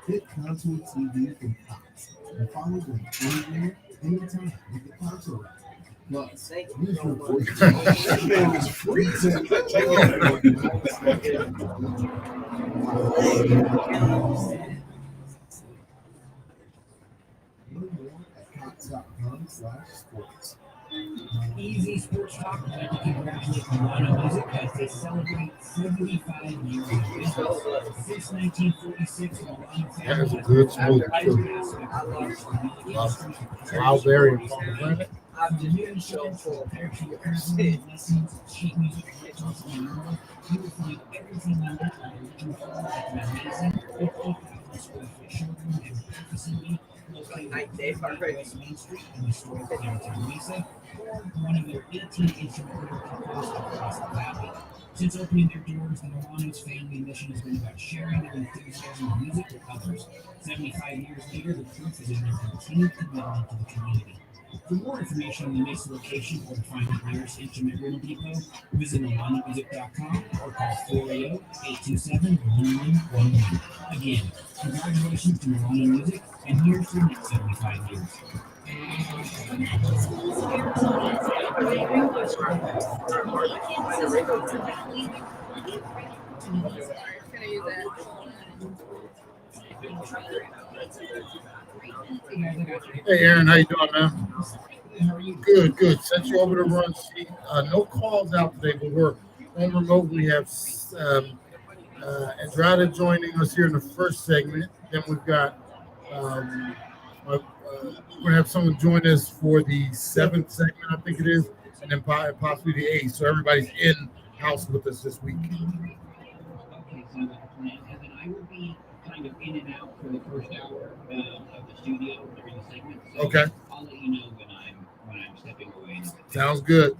Hit Contour TV from Fox and follow them anywhere, anytime with the Contour app. Plus, use your voice. That man is freezing. HotTop.com/sports. Easy Sports Talk would like to congratulate Milano Music as they celebrate 75 years of business. Since 1946, Milano That is a good smooth Cloudberry pomegranate. The new show for lessons, sheet music, rituals, and more. You will find everything you need on the original format of an amazing 50,000 square foot showroom and repair facility located on West Main Street in historic downtown Mesa, or one of their 18 instrument rentals across the valley. Since opening their doors, the Milano's family mission has been about sharing their enthusiasm for music with others. 75 years later, the proof is in their continued commitment to the community. For more information on the Mesa location or to find the nearest instrument rental depot, visit milanomusic.com or call 480-827-1111. Again, congratulations to Milano Music, and here's to the next 75 years. Hey Aaron, how you doing, man? Good. Sent you over to run sheet. No calls out today, but we're on remote. We have Andrada joining us here in the first segment. Then we've got we're gonna have someone join us for the seventh segment, I think it is, and then possibly the eighth. So everybody's in house with us this week. Okay, so that's the plan. And then I will be kind of in and out for the first hour of the studio during the segment. So Okay. I'll let you know when I'm stepping away. Sounds good.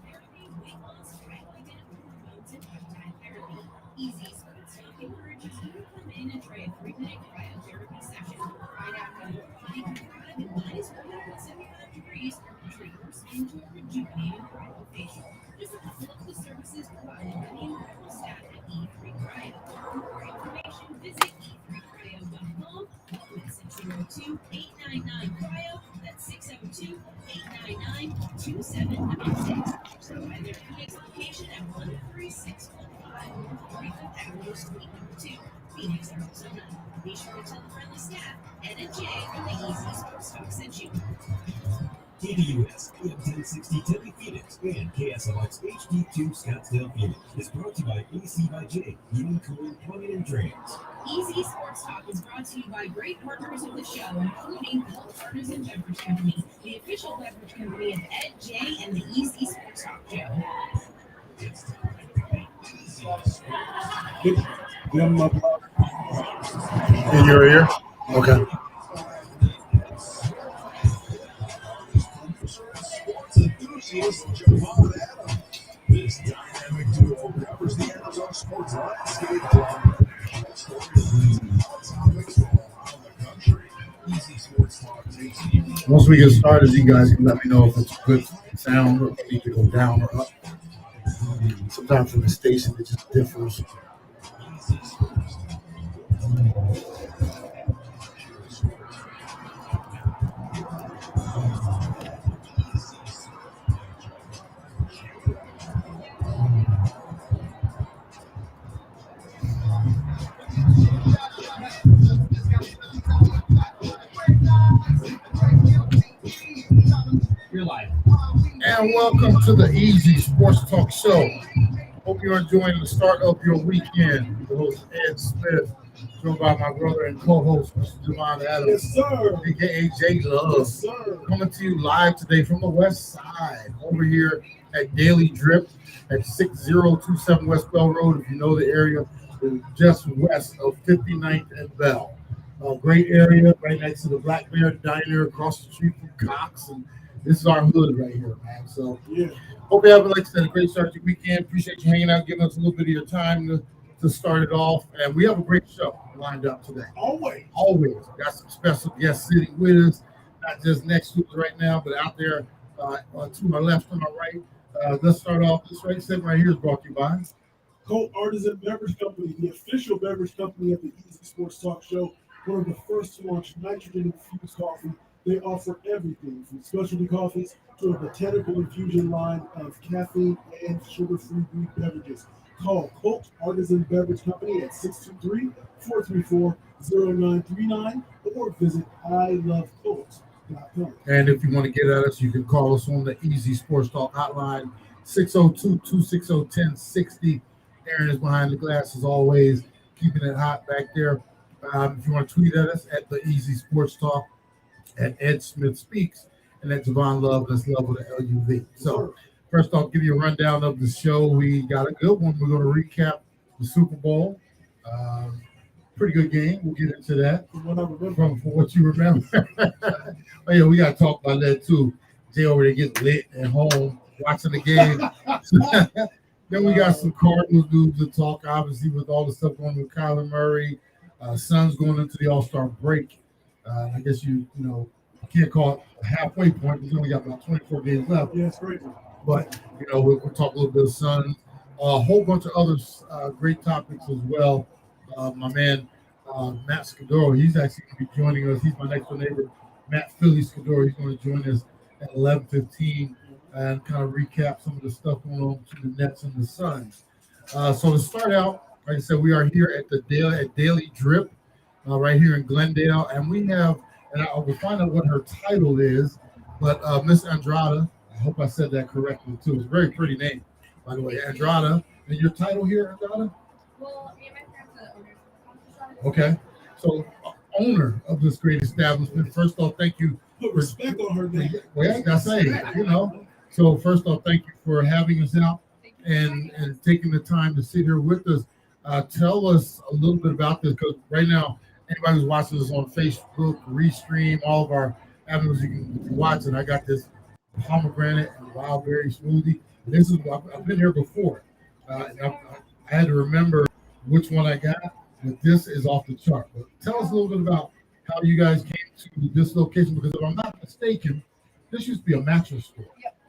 Easy Sports Talk encourages you to come in and try a 3-minute cryotherapy session right after your body can thrive in minus 175 degrees, trigger skin to a rejuvenating cryofacial. Just a couple of the services provided by the incredible staff at E3 Cryo. For more information, visit e3cryo.com. That's 602-899-CRYO. That's 602-899-2796. So either Phoenix location at 13615 or 35th Avenue Suite number 2, Phoenix, Arizona. Be sure to tell the friendly staff, Ed and Jay from the Easy Sports Talk sent you. KDUS, AM 1060 Tempe Phoenix, and KSLX HD2 Scottsdale Phoenix is brought to you by AC by J, Heating, Cooling, Plumbing, and Drains. Easy Sports Talk is brought to you by great partners of the show, including Cold Artisan Beverage Company, the official beverage company of Ed J and the Easy Sports Talk Show. In your ear? Okay. Javon Adam. This dynamic duo covers the Arizona sports landscape from topics from around the country. Easy Sports Talk takes you. Once we get started, you guys can let me know if it's good sound or if it needs to go down or up. Sometimes from the station, it just differs. Easy Sports You're live. And welcome to the Easy Sports Talk Show. Hope you're enjoying the start of your weekend. The host Ed Smith, joined by my brother and co-host Mr. Javon Adams, Yes, sir. aka J Love, Yes, sir. coming to you live today from the West Side, over here at Daily Drip at 6027 West Bell Road. If you know the area, it's just west of 59th and Bell. Great area right next to the Black Bear Diner across the street from Cox. And this is our hood right here, man. So Yeah. hope you have, like I said, a great start to your weekend. Appreciate you hanging out, giving us a little bit of your time to start it off. And we have a great show lined up today. Always. Always. Got some special guests sitting with us, not just next to us right now, but out there to my left and my right. Let's start off. This right segment right here is brought to you by Colt Artisan Beverage Company, the official beverage company of the Easy Sports Talk Show, one of the first to launch nitrogen-infused coffee. They offer everything from specialty coffees to a botanical infusion line of caffeine and sugar-free Greek beverages. Call Colt Artisan Beverage Company at 623-434-0939 or visit ilovecolt.com. And if you want to get at us, you can call us on the Easy Sports Talk hotline, 602-260-1060. Aaron is behind the glass as always, keeping it hot back there. If you want to tweet at us at the Easy Sports Talk, at Ed Smith Speaks, and at Javon Love, that's Love with the LUV. So first I'll give you a rundown of the show. We got a good one. We're going to recap the Super Bowl. Pretty good game. We'll get into that from what you remember. Oh, yeah, we got to talk about that too. Jay over there getting lit at home watching the game. Then we got some Cardinals news to talk, obviously, with all the stuff going on with Kyler Murray. Suns going into the All-Star break. I guess you can't call it a halfway point. We've only got about 24 games left. Yeah, it's crazy. But, we'll talk a little bit of Suns. A whole bunch of other great topics as well. My man, Matt Scudero, he's actually going to be joining us. He's my next door neighbor, Matt Philly Scudero. He's going to join us at 11:15 and kind of recap some of the stuff going on between the Nets and the Suns. So to start out, like I said, we are here at the Daily Drip right here in Glendale. And we have, and I will find out what her title is, but Miss Andrada, I hope I said that correctly too. It's a very pretty name, by the way, Andrada. And your title here, Andrada? Well, me and my parents are the owners of the coffee shop. Okay. So, owner of this great establishment. First off, thank you. Put respect on her name. Well, that's it, So, first off, thank you for having us out and taking the time to sit here with us. Tell us a little bit about this, because right now, anybody who's watching this on Facebook, Restream, all of our avenues you can watch, and I got this pomegranate and wild berry smoothie. This is I've been here before. And I had to remember which one I got, but this is off the chart. But tell us a little bit about how you guys came to this location, because if I'm not mistaken, this used to be a mattress store.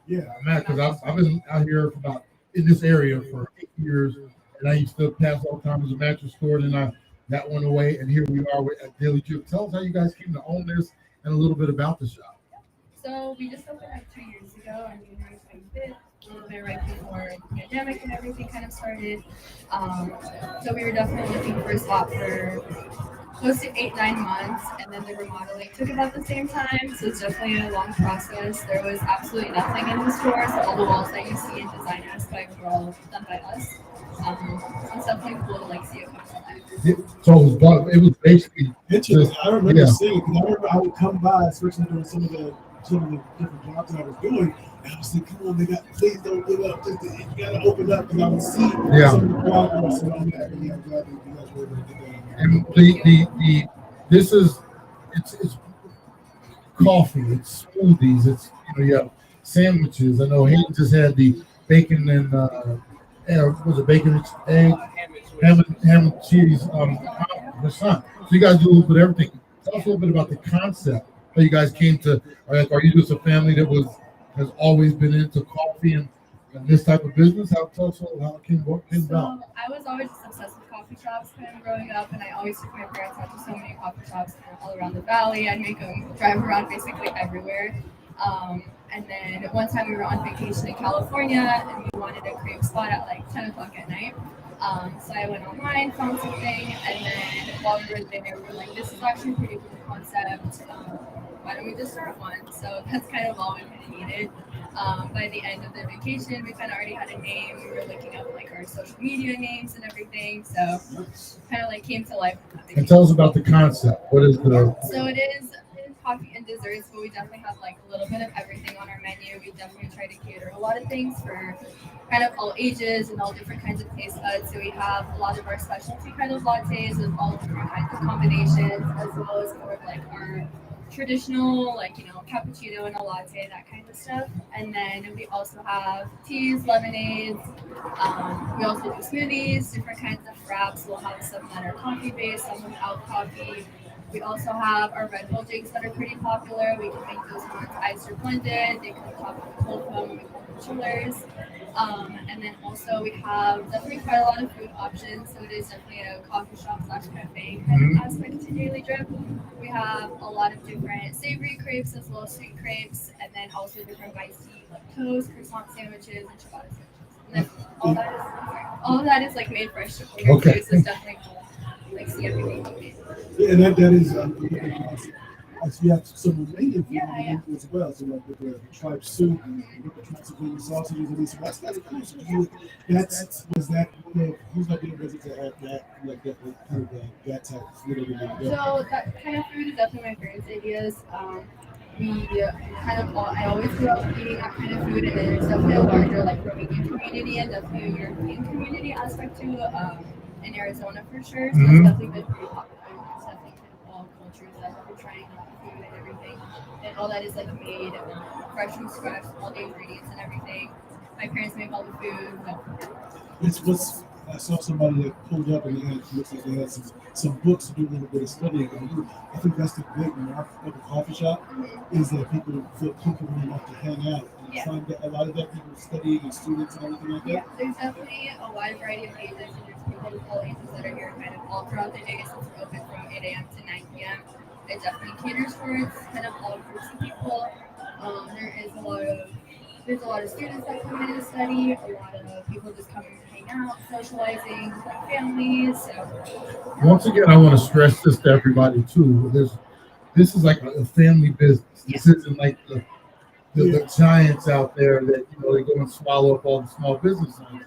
Yeah. Because I've been out here in this area for 8 years, and I used to pass all the time as a mattress store, and that went away, and here we are at Daily Drip. Tell us how you guys came to own this and a little bit about the shop. So we just opened up 2 years ago on January 25th, a little bit right before the pandemic and everything kind of started. So we were definitely looking for a spot for close to 8-9 months, and then the remodeling took about the same time. So it's definitely a long process. There was absolutely nothing in the store, so all the walls that you see in design aspect were all done by us. It's definitely cool to see it come to life. So it was basically. I remember seeing it, because I remember I would come by, especially during some of the different jobs that I was doing, and I was like, "Come on, please don't give up. You gotta open up," because I would see some of the progress, and I'm glad that you guys were able to get that. And this is it's coffee, it's smoothies, it's you have sandwiches. I know Hayden just had the bacon and was it bacon and egg, ham and cheese for son. So you guys do a little bit of everything. Tell us a little bit about the concept. How you guys came to, are you just a family that has always been into coffee and this type of business? Tell us how it came about. I was always just obsessed with coffee shops kind of growing up, and I always took my parents out to so many coffee shops all around the valley. I'd make them drive around basically everywhere. And then one time we were on vacation in California, and we wanted a cream spot at 10 o'clock at night. So I went online, found something, and then while we were there, we were like, this is actually a pretty cool concept. Why don't we just start one? So that's kind of all we kind of needed. By the end of the vacation, we kind of already had a name. We were looking up our social media names and everything. So kind of came to life. And tell us about the concept. What is the? So it is coffee and desserts, but we definitely have like a little bit of everything on our menu. We definitely try to cater a lot of things for kind of all ages and all different kinds of taste buds. So we have a lot of our specialty kind of lattes with all different kinds of combinations, as well as more of like our traditional, like, cappuccino and a latte, that kind of stuff. And then we also have teas, lemonades. We also do smoothies, different kinds of wraps. We'll have some that are coffee based, some without coffee. We also have our Red Bull drinks that are pretty popular. We can make those ones iced or blended. They come topped with cold foam with chillers. And then also we have definitely quite a lot of food options. So it is definitely a coffee shop slash cafe kind of aspect to Daily Drip. We have a lot of different savory crepes as well as sweet crepes, and then also different bites to eat like toast, croissant sandwiches, and ciabatta sandwiches. And then all of that is like made fresh to order Okay. too, so it's definitely cool. Like see everything made. Yeah, and that is awesome. You have some Romanian food Yeah, on the yeah. menu as well. So like with the tripe soup, with the Transylvanian sausages, and so that's kind of cool. So that's was that one of whose idea was it to have that like that kind of that type of food over there? So that kind of food is definitely my parents' ideas. We kind of I always grew up eating that kind of food, and then there's definitely a larger like Romanian community and definitely a European community aspect to in Arizona for sure. So it's definitely been pretty popular. It's definitely kind of all cultures that are trying that food and everything, and all that is like made fresh from scratch, all the ingredients and everything. My parents make all the food. So. It's what's I saw somebody that pulled up and they had looks like they had some books to do a little bit of studying. And I think that's the big mark of a coffee shop is that people feel comfortable enough to hang out. And I Yeah. find that a lot of that people studying and students and everything like that. Yeah, there's definitely a wide variety of ages, and there's people of all ages that are here kind of all throughout the day since we're open from 8 a.m. to 9 p.m. It definitely caters towards kind of all groups of people. There's a lot of students that come in and study, a lot of people just coming to hang out, socializing with like families. So Once again, I want to stress this to everybody too. This is like a family business. This isn't like the giants out there that they go and swallow up all the small business owners.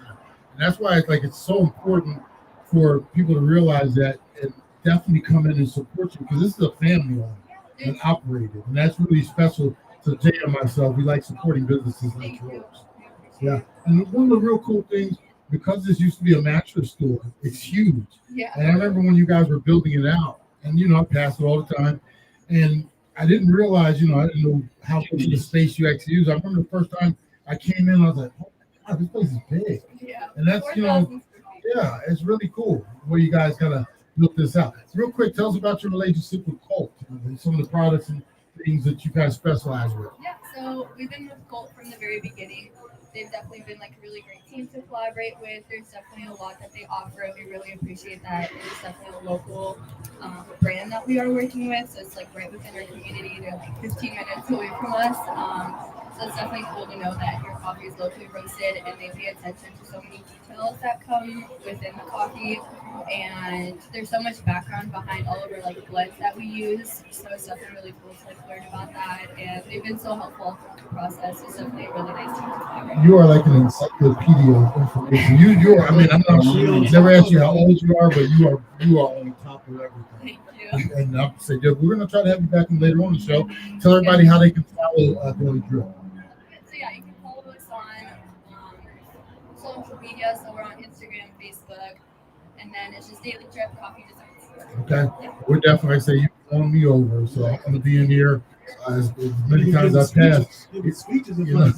And that's why it's so important for people to realize that and definitely come in and support you because this is a family owned and operated, and that's really special to Jay and myself. We like supporting businesses like thank you. yours. We appreciate Yeah, it. and one of the real cool things because this used to be a mattress store, it's huge. Yeah. And I remember when you guys were building it out, and I pass it all the time, and I didn't realize, I didn't know how much of the space you actually use. I remember the first time I came in, I was like, oh my God, this place is big. Yeah. And that's, 4,000 square feet. yeah, it's really cool where you guys kind of built this out. Real quick, tell us about your relationship with Colt and some of the products and things that you guys specialize with. Yeah, so we've been with Colt from the very beginning. They've definitely been like a really great team to collaborate with. There's definitely a lot that they offer, and we really appreciate that. It's definitely a local brand that we are working with, so it's like right within our community. They're like 15 minutes away from us. So it's definitely cool to know that your coffee is locally roasted, and they pay attention to so many details that come within the coffee. And there's so much background behind all of our like blends that we use, so it's definitely really cool to like learn about that. And they've been so helpful throughout the process. It's definitely a really nice team to collaborate. You are like an encyclopedia of information. You are. I mean, I'm not sure. I've never asked you how old you are, but you are on top of everything. Thank you. And I'll say, we're going to try to have you back later on the show. Tell everybody how they can follow Daily Drip. So yeah, you can follow us on social media. So we're on Instagram, Facebook, and then it's just Daily Drip Coffee Designs. Okay, we're definitely say you won me over, so I'm going to be in here as many times as I pass. Speeches You know.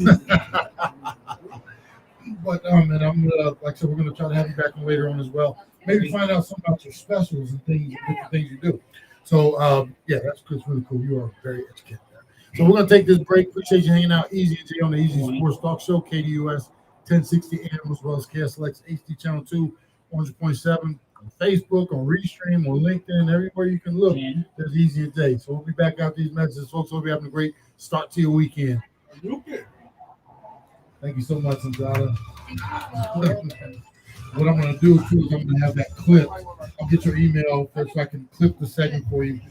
But and I'm like I said, we're going to try to have you back on later on as well. Maybe find out some about your specials and things, different things you do. So yeah, that's really cool. You are very educated there. So we're going to take this break. Appreciate you hanging out. Easy and Jay on the Easy Sports Talk Show, KDUS 1060 AM as well as KSLX HD Channel 2, 100.7 on Facebook, on Restream, on LinkedIn, everywhere you can look. There's Easy and Jay. So we'll be back out these messages, folks. We'll be having a great start to your weekend. Okay. Thank you so much, Anjala. What I'm going to do too is I'm going to have that clip. I'll get your email first so I can clip the segment for you.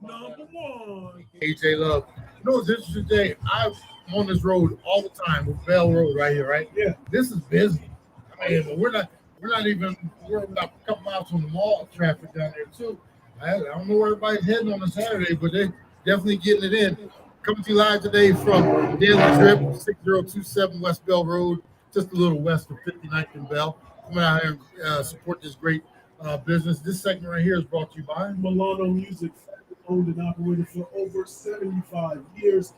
Number one. AJ Love. You know, it's interesting today. I'm on this road all the time with Bell Road right here, right? Yeah. This is busy. I mean, we're about a couple miles from the mall traffic down there too. I don't know where everybody's heading on a Saturday, but they're definitely getting it in. Coming to you live today from Daily Trip, 6027 West Bell Road, just a little west of 59th and Bell. Coming out here and support this great business. This segment right here is brought to you by Milano Music, owned and operated for over 75 years.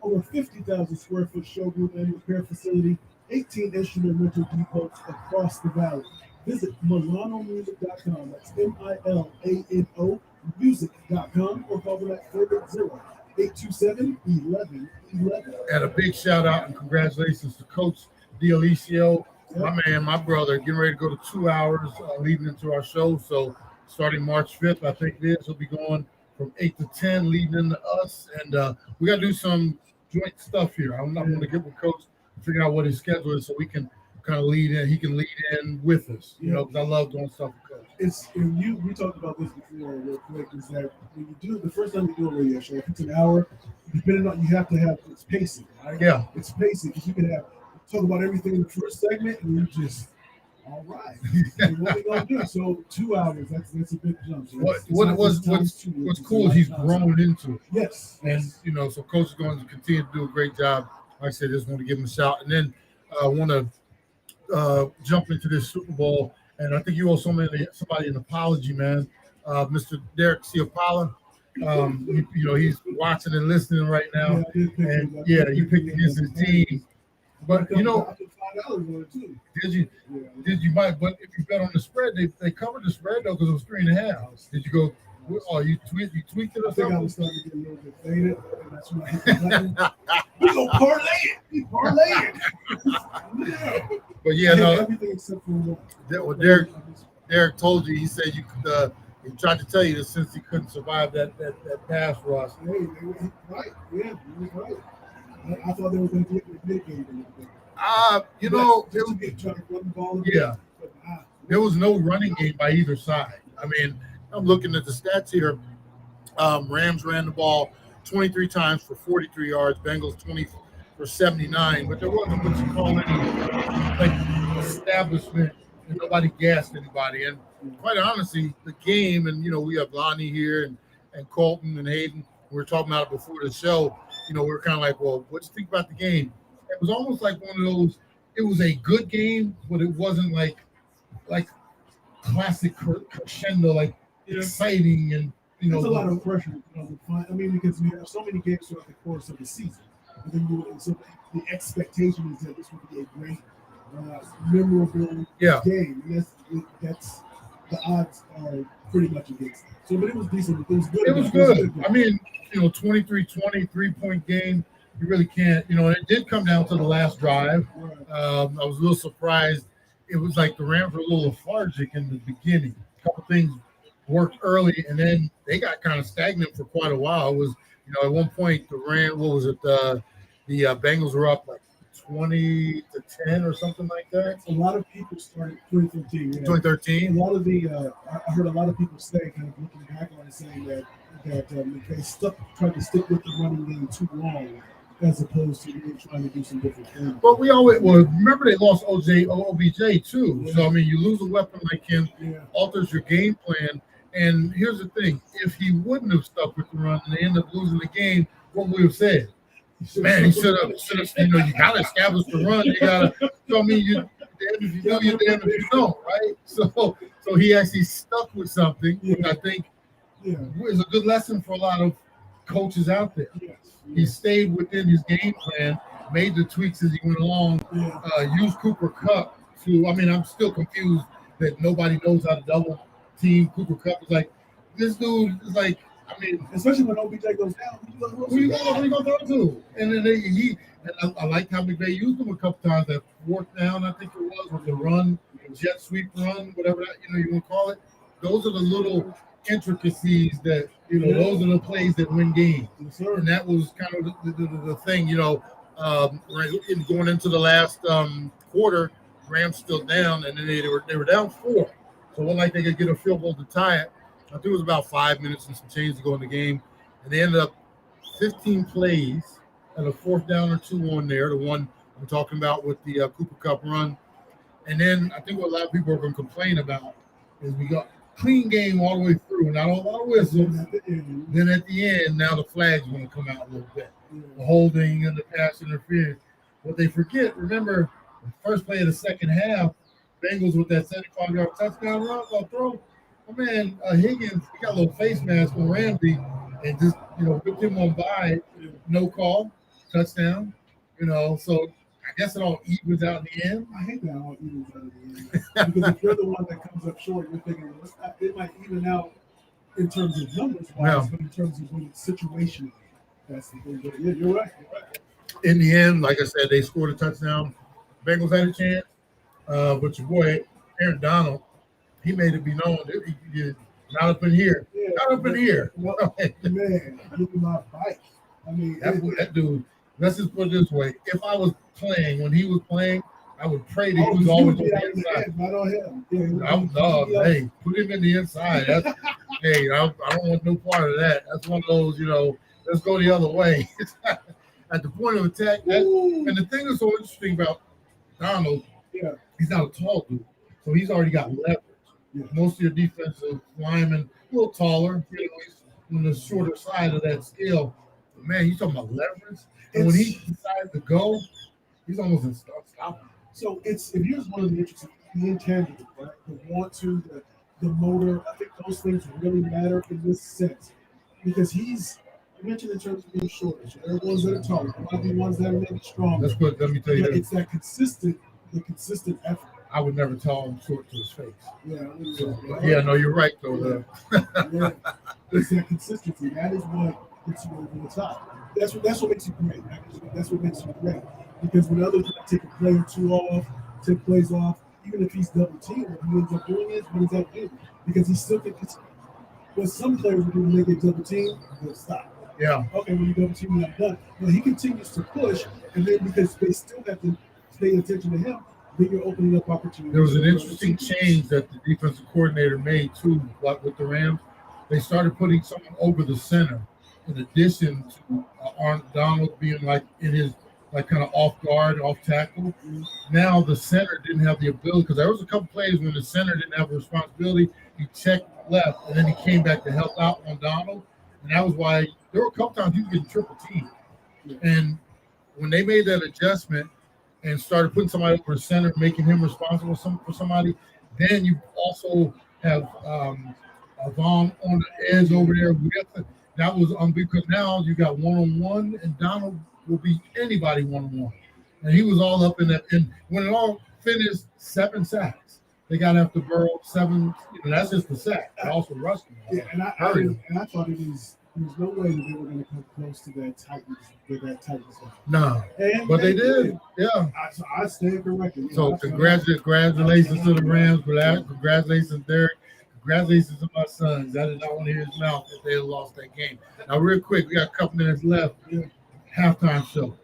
Over 50,000 square foot showroom and repair facility, 18 instrument rental depots across the valley. Visit MilanoMusic.com. That's MILANO music.com or call them at 480-827-1111. And a big shout out and congratulations to Coach D'Alicio, my man, my brother, getting ready to go to 2 hours leading into our show. So starting March 5th, I think it is, he'll be going from 8 to 10 leading into us. And we got to do some joint stuff here. I'm going to get with Coach and figure out what his schedule is so we can kind of lead in. He can lead in with us, you know, because I love doing stuff with Coach. We talked about this before real quick, is that when you do the first time you do a radio show, if it's an hour, depending on, you have to have it's pacing, right? Yeah. It's pacing because you can talk about everything in the first segment and you just all right. And what we gonna do? So 2 hours, that's a big jump. So what's cool is he's grown into it. Yes. And you know, so Coach is going to continue to do a great job. Like I said, just want to give him a shout. And then I want to jump into this Super Bowl. And I think you owe somebody an apology, man. Mr. Derek Ciapala. You know, he's watching and listening right now. And yeah, you picked against his team. But you know, did you? But if you bet on the spread, they covered the spread though because it was 3.5. Did you go? Oh, you tweaked it or something? I think I was starting to get a little bit faded, and that's when I hit the button. We gonna parlay it. We parlay it. Yeah. But yeah, no. Everything except for one. Well, Derek told you. He said you could. He tried to tell you that since he couldn't survive that pass rush. Hey, right? Yeah, he was right. I thought they were going to get mitigated a little bit. You know, trying to run the ball. Yeah, there was no running game by either side. I mean, I'm looking at the stats here. Rams ran the ball 23 times for 43 yards. Bengals 20 for 79. But there wasn't what you call any like establishment, and nobody gassed anybody. And quite honestly, the game, and you know, we have Lonnie here and Colton and Hayden. We were talking about it before the show. You know, we were kind of like, well, what do you think about the game? It was almost like one of those. It was a good game, but it wasn't like classic crescendo, like exciting and you know. There's a lot of pressure. I mean, because we have so many games throughout the course of the season, and so the expectation is that this will be a great, memorable game. And that's the odds are pretty much against it. So, but it was decent. It was good. It was good. I mean, you know, 23-20, 3-point game. You really can't, you know, and it did come down to the last drive. I was a little surprised. It was like the Rams were a little lethargic in the beginning. A couple things worked early, and then they got kind of stagnant for quite a while. It was, you know, at one point the Rams, what was it? The Bengals were up like 20-10 or something like that. A lot of people started 2013. 2013. A lot of I heard a lot of people say, kind of looking back on it, saying that they tried to stick with the running game too long, as opposed to really trying to do some different things. But remember they lost OBJ too. Yeah. So I mean, you lose a weapon like him, alters your game plan. And here's the thing: if he wouldn't have stuck with the run and they end up losing the game, what would we have said? Man, he should have. You know, you gotta establish the run. You gotta. So I mean, you damn if you know, you damn if you don't, right? So he actually stuck with something, which I think is a good lesson for a lot of coaches out there. Yes. He stayed within his game plan, made the tweaks as he went along. Used Cooper Kupp to. I mean, I'm still confused that nobody knows how to double team Cooper Kupp. Is like this dude is like. I mean, especially when OBJ goes down, who you going to throw to? And then I like how McVay used him a couple times. That fourth down, I think it was, with the run, jet sweep run, whatever that you want to call it. Those are the little intricacies that those are the plays that win games. Yes, and that was kind of the thing, going into the last quarter. Rams still down, and then they were down 4, so it wasn't like they could get a field goal to tie it. I think it was about 5 minutes and some change to go in the game, and they ended up 15 plays and a 4th down or 2 on there. The one I'm talking about with the Cooper Cup run, and then I think what a lot of people are going to complain about is we got clean game all the way through, not a lot of whistles. Then at the end, now the flags want to come out a little bit, the holding and the pass interference. What they forget, remember, the first play of the second half, Bengals with that 75-yard touchdown run, throw. Oh man, Higgins, he got a little face mask on Ramsey and just, whipped him on by, no call, touchdown, so I guess it all evens out in the end. I hate that it all evens out in the end. Because if you're the one that comes up short, you're thinking, well, it might even out in terms of numbers wise, but in terms of when it's situational, that's the thing. But yeah, you're right. In the end, like I said, they scored a touchdown. Bengals had a chance, but your boy, Aaron Donald, he made it be known that he not up in here. Yeah, not up in here. Well, man, give me my bike. I mean, that dude, let's just put it this way. If I was playing, when he was playing, I would pray that he was always on the inside. Not on him. Hey, put him in the inside. Hey, I don't want no part of that. That's one of those, let's go the other way. At the point of attack. And the thing that's so interesting about Donald, he's not a tall dude. So he's already got leverage. Yeah. Most of your defensive linemen, a little taller, he's on the shorter side of that scale. But man, he's talking about leverage. And when he decides to go, he's almost unstoppable. So here's one of the interesting, the intangible, right? The want to, the motor. I think those things really matter in this sense because you mentioned in terms of being shorter. So there are ones that are taller. There might be ones that are maybe stronger. Let me tell you it's that consistent effort. I would never tell him short to his face. Yeah, no, you're right though. Yeah, it's that consistency. That is what gets you over the top. That's what makes you great. That's what makes you great. Because when others take a play or two off, take plays off, even if he's double teamed, what he ends up doing is, what does that do? Because he still gets what some players will do when they get double teamed, they'll stop. Yeah. Okay, when you double team, you're not done. But he continues to push, and then because they still have to pay attention to him, then you're opening up opportunities. There was an interesting change that the defensive coordinator made too, like with the Rams. They started putting someone over the center, in addition to Donald being like in his kind of off guard, off tackle. Mm-hmm. Now the center didn't have the ability because there was a couple plays when the center didn't have the responsibility. He checked left, and then he came back to help out on Donald, and that was why there were a couple times he was getting triple teamed. Yeah. And when they made that adjustment and started putting somebody over the center, making him responsible for somebody, then you also have Javon on the edge over there. That was because now you got one-on-one, and Donald will beat anybody one-on-one. And he was all up in that. And when it all finished, 7 sacks. They got after Burrow 7. That's just the sack. They also rushed him. Yeah, and I thought there was no way that they were going to come close to that Titans. No, but they did. Yeah. I stand corrected. So congratulations to the Rams. Congratulations, Derek. Congratulations to my sons. I did not want to hear his mouth if they had lost that game. Now, real quick, we got a couple minutes left. Yeah. Halftime show.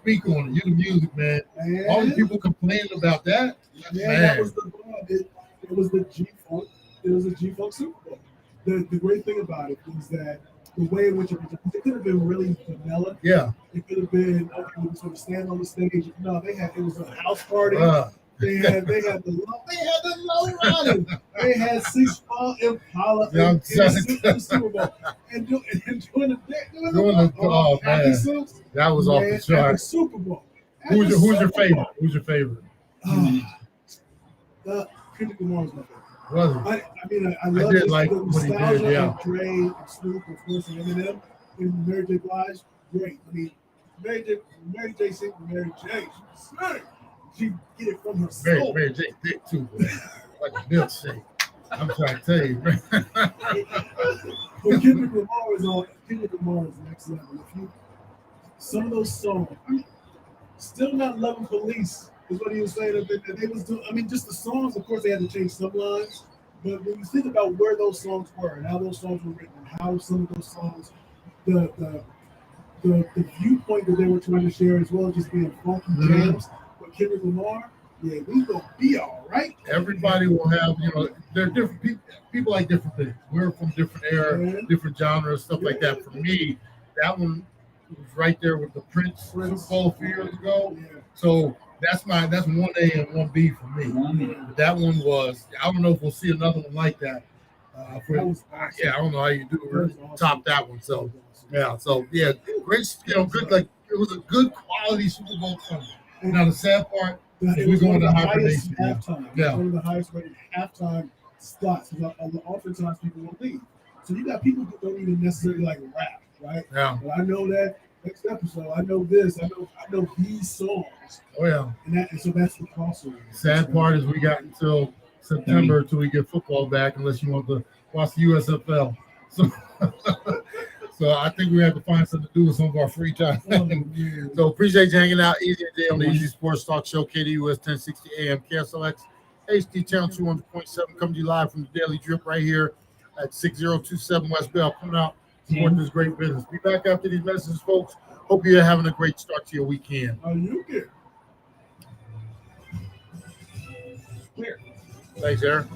Speak on it. You the music, man. All the people complaining about that. Yeah, that was the it was the G-Funk. It was a G-Funk Super Bowl. The great thing about it is that the way in which it could have been really vanilla. Yeah. It could have been we sort of stand on the stage. No, it was a house party. They had the low riders. They had 6 Impala in the Super Bowl. And doing the happy suits. That was off the chart. Super Bowl. Who's your favorite? Who's your favorite? Kendrick Lamar was my favorite. Was it? I love did like the what he nostalgia did, yeah. of Dre and Snoop, of course, and Eminem, and Mary J. Blige. Great. Mary J. sing for Mary J. She get it from her soul. Mary J. thick too, like a milkshake. I'm trying to tell you, man. But Kendrick Lamar is next level. Some of those songs, still not loving police. Is what he was saying that they was doing. Just the songs, of course, they had to change some lines. But when you think about where those songs were and how those songs were written, and how some of those songs, the viewpoint that they were trying to share, as well as just being funky jams. But Kendrick Lamar, yeah, we gonna be all right. Everybody will have, they're different people. People like different things. We're from different era, Yeah. different genres, stuff like that. For me, that one was right there with the Prince Super Bowl a few years ago. Yeah. So that's 1A and 1B for me. But that one was. I don't know if we'll see another one like that. That was awesome. Yeah, I don't know how you do That was awesome. top that one. So yeah, great. Good. Like it was a good quality Super Bowl Sunday. Now the sad part. It We're was going one of to the highest hibernation. halftime. Yeah. One of the highest rated halftime spots. Because oftentimes people will leave. So you got people who don't even necessarily like rap, right? Yeah. But I know that next episode. I know this. I know these songs. Oh yeah. And so that's the crossover. Sad part is we got until September until we get football back, unless you want to watch the USFL. So, so I think we have to find something to do with some of our free time. So appreciate you hanging out. Easy Day on the Easy Sports Talk Show, KDUS 1060 AM, KSLX, HD Channel 200.7, coming to you live from the Daily Drip right here at 6027 West Bell. Coming out, supporting this great business. Be back after these messages, folks. Hope you're having a great start to your weekend. You get. Clear. Thanks, Aaron.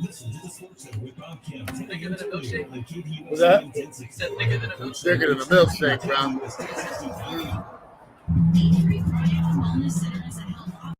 Listen to the Sports Center with Bob Kemp. Bigger than a milkshake. On KDUS What's that? 1060. Said bigger than a milkshake. Bigger than a milkshake, Ron. KDUS 1060. Injury Friday Wellness Center is a health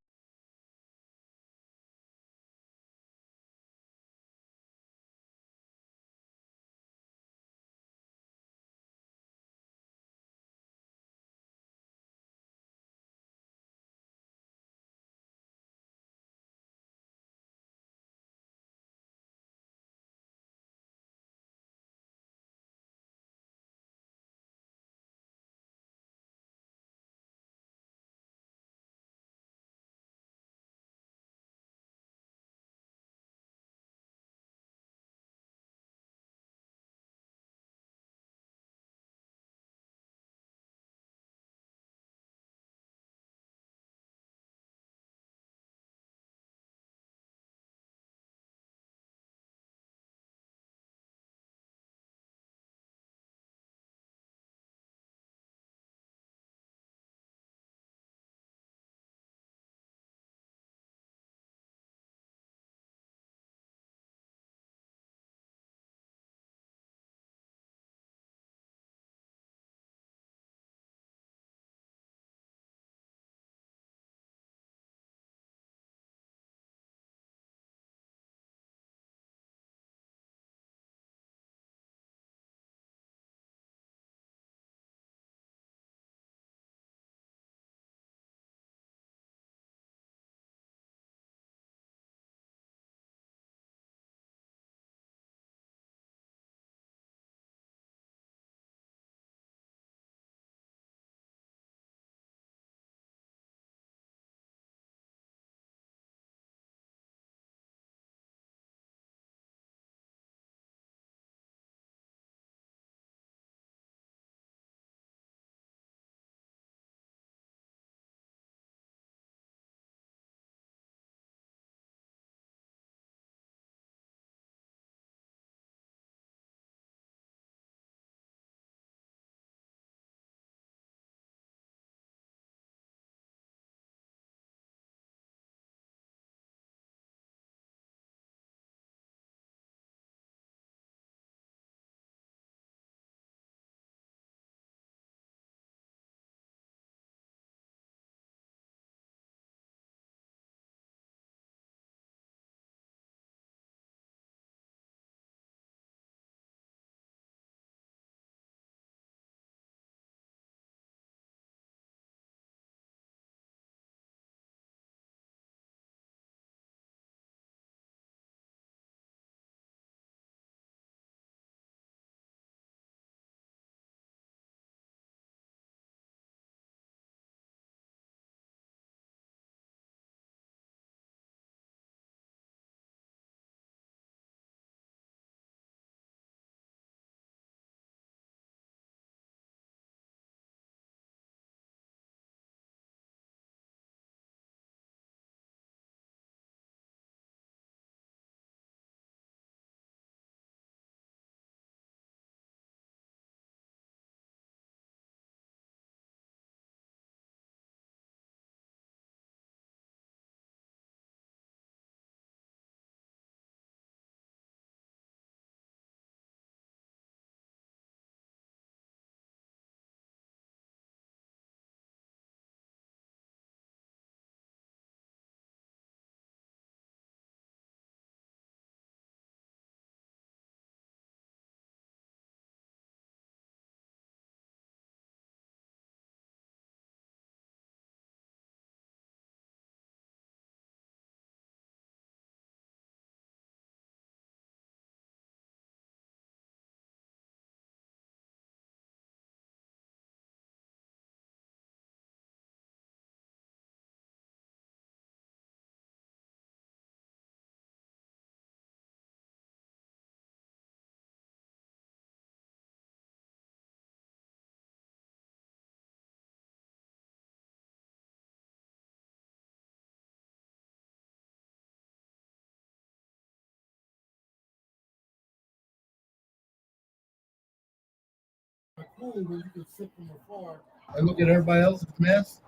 cool when you can sit from afar and look at everybody else's mess,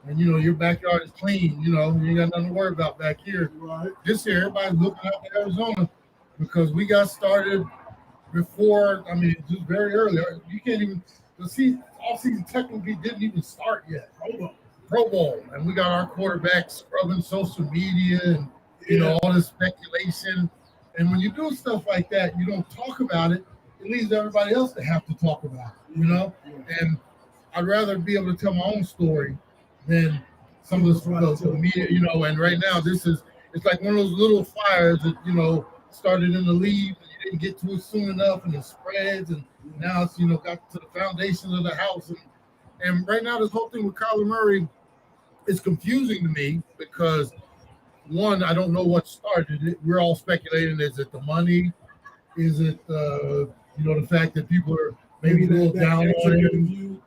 and your backyard is clean. You ain't got nothing to worry about back here. Right. This year, everybody's looking out to Arizona because we got started before. I mean, just very early. You can't even off season technically didn't even start yet. Pro Bowl, and we got our quarterback scrubbing social media and all this speculation. And when you do stuff like that, you don't talk about it. It leaves everybody else to have to talk about it, And I'd rather be able to tell my own story than some of the media, And right now, it's like one of those little fires that started in the leaves and you didn't get to it soon enough, and it spreads, and now it's got to the foundation of the house. And right now, this whole thing with Kyler Murray is confusing to me because, one, I don't know what started it. We're all speculating: is it the money? Is it the fact that people are maybe a little down on him?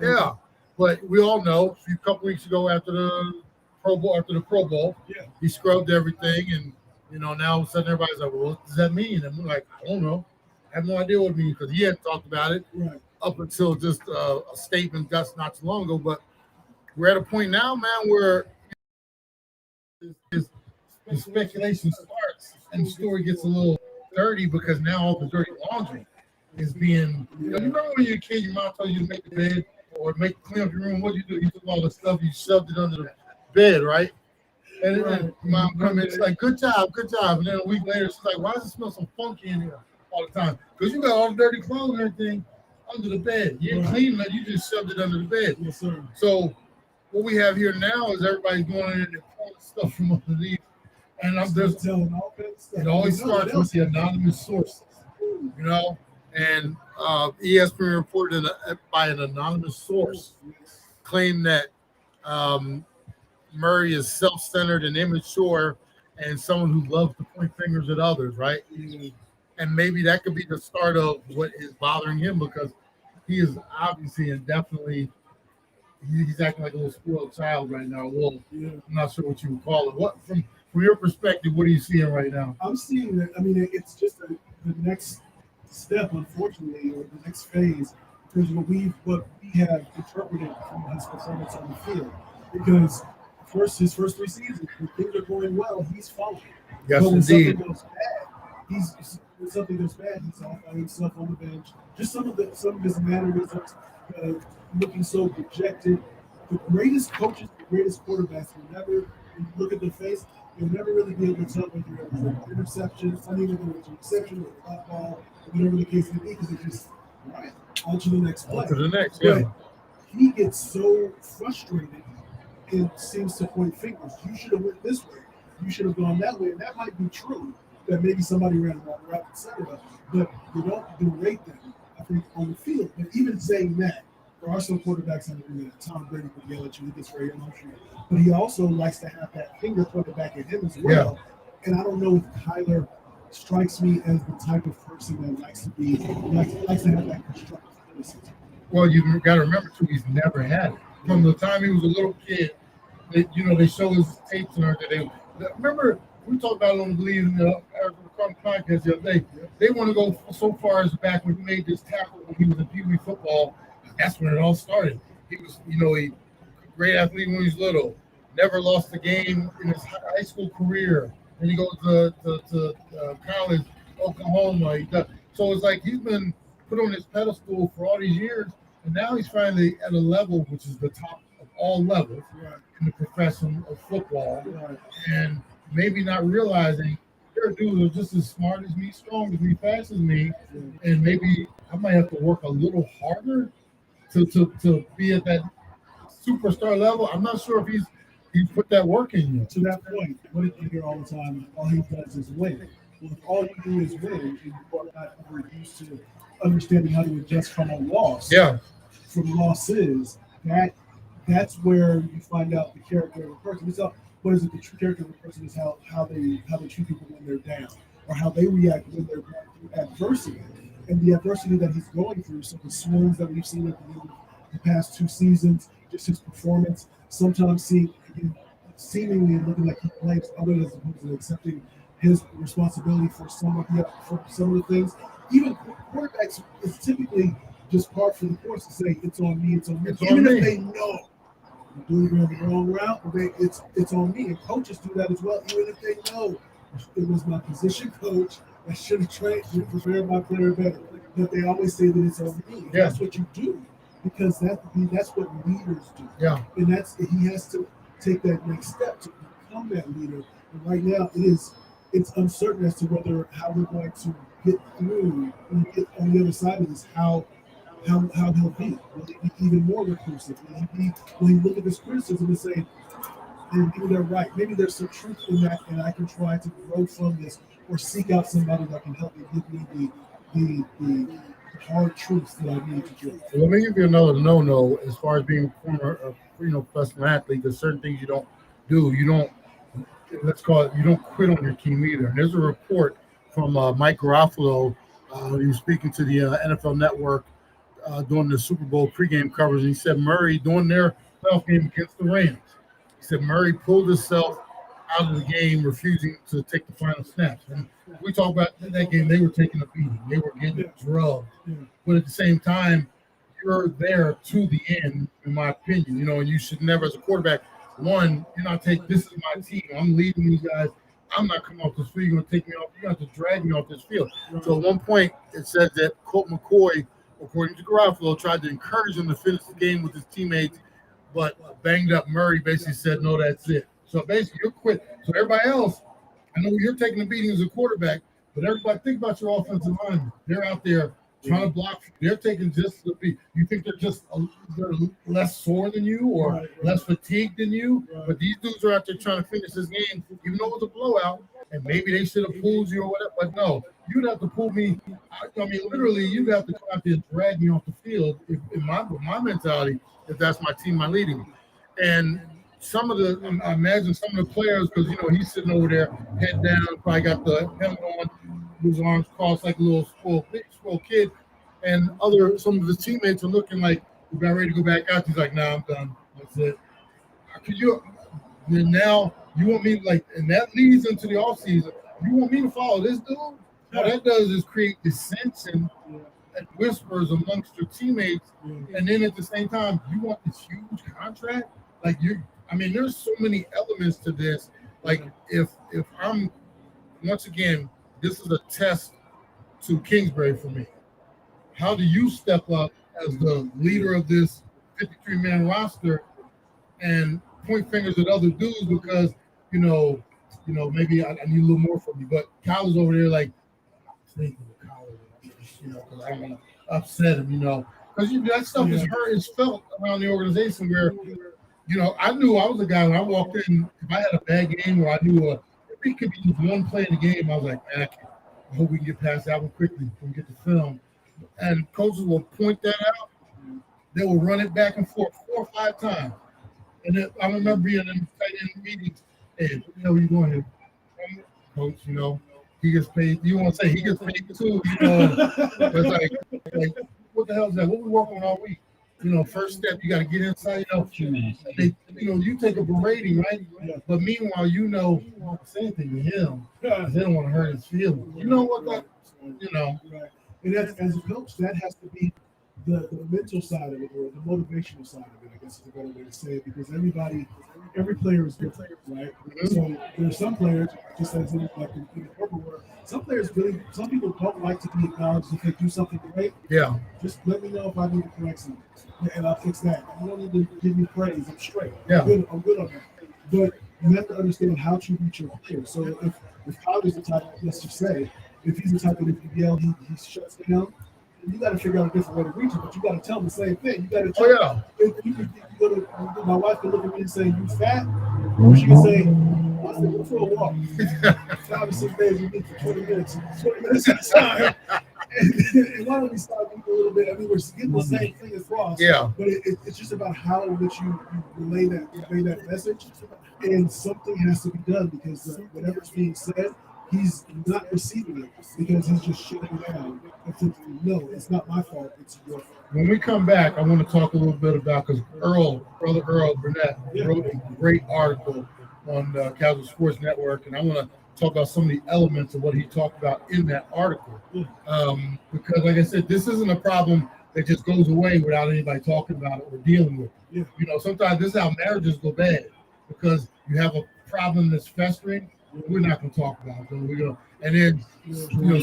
Yeah. But we all know a couple weeks ago after the Pro Bowl, he scrubbed everything, and now all of a sudden everybody's like, "Well, what does that mean?" And we're like, "I don't know. I have no idea what it means," because he hadn't talked about it up until just a statement just not too long ago. But we're at a point now, man, where the speculation starts and the story gets a little dirty because now all the dirty laundry is being. You remember when you were a kid, your mom told you to make the bed or clean up your room? What did you do? You took all the stuff, you shoved it under the bed, right? And then mom come in, it's like, good job. And then a week later, she's like, why does it smell so funky in here all the time? Because you got all the dirty clothes and everything under the bed. You didn't clean it, you just shoved it under the bed. Yes, sir. So what we have here now is everybody's going in and pulling stuff from underneath. And there's telling all kinds of stuff. It always starts with the anonymous sources, and ESPN reported by an anonymous source claimed that Murray is self-centered and immature and someone who loves to point fingers at others, right? And maybe that could be the start of what is bothering him, because he is obviously and definitely he's acting like a little spoiled child right now. Well, I'm not sure what you would call it. What from your perspective, what are you seeing right now? I'm seeing that. I mean, it's just the next step, unfortunately, or the next phase, because what we have interpreted from his performance on the field. Because his first 3 seasons, when things are going well, he's following. Yes, but when indeed. Something goes bad, he's off by himself on the bench. Just some of his mannerisms, looking so dejected. The greatest coaches, the greatest quarterbacks will never, when you look at their face, you'll never really be able to tell whether it was an interception, whether it was an reception or a flat ball, or whatever the case may be, because it's just right on to the next play. On to the next, yeah. But he gets so frustrated and seems to point fingers. You should have went this way. You should have gone that way. And that might be true, that maybe somebody ran around the right side of it, but you don't berate them, I think, on the field. But even saying that, there are some quarterbacks in the league. Tom Brady would yell at you. He gets very emotional. But he also likes to have that finger pointed back at him as well. Yeah. And I don't know if Kyler strikes me as the type of person that likes to have that constructive criticism. Well, you got to remember, too, he's never had it. From the time he was a little kid, they show his tapes and everything. Remember, we talked about it on the Believe in the Arizona podcast the other day. They want to go so far as back when he made this tackle when he was in Pee Wee football. That's when it all started. He was, a great athlete when he was little. Never lost a game in his high school career. Then he goes to college, Oklahoma. So it's like he's been put on this pedestal for all these years, and now he's finally at a level which is the top of all levels in the profession of football. And maybe not realizing there are dudes who are just as smart as me, strong as me, fast as me, and maybe I might have to work a little harder to be at that superstar level. I'm not sure if he's put that work in you. To that point, what did you hear all the time? All he does is win. Well, if all you do is win, and you are not ever used to understanding how to adjust from a loss, from losses, that's where you find out the character of a person. So, what is it? The true character of a person is how they treat people when they're down, or how they react when they're going through adversity. And the adversity that he's going through, so the swoons that we've seen at the end of the past 2 seasons, just his performance, sometimes seemingly looking like he blames others as opposed to accepting his responsibility for some of the things. Even quarterbacks is typically just part for the course to say it's on me, it's on me. Even if they know you're doing the wrong route, it's on me. And coaches do that as well, even if they know it was my position coach that should have trained to prepare my player better. But they always say that it's on me. Yeah. That's what you do because that's what leaders do. Yeah. And he has to take that next step to become that leader. And right now it's uncertain as to how we're going to get through and get on the other side of this, how he'll be. Will he be even more reclusive? Will he look at this criticism and say, maybe they're right. Maybe there's some truth in that, and I can try to grow from this, or seek out somebody that can help me give me the hard truths that I need to get. Well, let me give you another no-no as far as being a former, professional athlete. There's certain things you don't do. You don't. Let's call it. You don't quit on your team either. And there's a report from Mike Garofalo. He was speaking to the NFL Network during the Super Bowl pregame coverage, and he said Murray during their playoff game against the Rams. He said Murray pulled himself out of the game, refusing to take the final snaps. And we talk about that game, they were taking a beating. They were getting drugged. Yeah. But at the same time, you're there to the end, in my opinion, and you should never, as a quarterback, you're not taking, this is my team. I'm leading these guys. I'm not coming off this field. You're going to take me off. You have to drag me off this field. Right. So at one point, it says that Colt McCoy, according to Garofalo, tried to encourage him to finish the game with his teammates, but banged up Murray basically said, no, that's it. So basically, you're quit. So everybody else, I know you're taking the beating as a quarterback, but everybody think about your offensive linemen. They're out there trying to block. They're taking just the beat. You think they're less sore than you or less fatigued than you? Right. But these dudes are out there trying to finish this game, even though it was a blowout, and maybe they should have pulled you or whatever. But no, you'd have to pull me. I mean, literally, you'd have to come out there and drag me off the field with my mentality, if that's my team, my leading. And I imagine some of the players, because he's sitting over there, head down, probably got the helmet on, his arms crossed like a little spoiled kid, and some of his teammates are looking like we're about ready to go back out. He's like, "Nah, I'm done. That's it." Now you want me and that leads into the offseason. You want me to follow this dude? All that does is create dissension and whispers amongst your teammates, and then at the same time, you want this huge contract. There's so many elements to this. Like if I'm, once again, this is a test to Kingsbury for me. How do you step up as the leader of this 53-man roster and point fingers at other dudes because, maybe I need a little more from you. But Kyle's over there like, thinking of Kyle, because I don't want to upset him, because that stuff is hurt. It's felt around the organization where, I knew I was a guy when I walked in. If I had a bad game or I knew it could be just one play in the game, I was like, man, I hope we can get past that one quickly. We can get the film. And coaches will point that out. They will run it back and forth 4 or 5 times. And then I remember being in tight end meetings. Hey, what the hell are you doing here? Coach, he gets paid. You want to say he gets paid too, It's like, what the hell is that? What we working on all week? First step, you got to get inside. You take a berating, right? Yeah. But meanwhile, you don't say anything to him because they don't want to hurt his feelings. You know what? Right. And that's, as a coach, that has to be the mental side of it, or the motivational side of it, I guess is a better way to say it, because every player is different, right? Mm-hmm. So there are some players, just as in the corporate world, some people don't like to be acknowledged if they do something great. Yeah. Just let me know if I need to correct something, and I'll fix that. You don't need to give me praise. I'm straight. Yeah. I'm good on that. But you have to understand how to reach your players. So if Kyle is the type, let's just say, if he's the type that if you yell, he shuts down. You got to figure out a different way to reach him, but you got to tell him the same thing. You got to tell him. My wife can look at me and say, "You fat," or she can say, "I said, go for a walk." 5 or 6 days, we meet for 20 minutes at a time. And why don't we start a little bit? We're getting the same thing across. Yeah. But it's just about how in which you relay that message, and something has to be done because whatever's being said, he's not receiving it because he's just shutting down. No, it's not my fault. It's your fault. When we come back, I want to talk a little bit about, because Brother Earl Burnett wrote a great article on Casual Sports Network, and I want to talk about some of the elements of what he talked about in that article. Because, like I said, this isn't a problem that just goes away without anybody talking about it or dealing with it. You know, sometimes this is how marriages go bad, because you have a problem that's festering. We're not going to talk about it. We're going, and then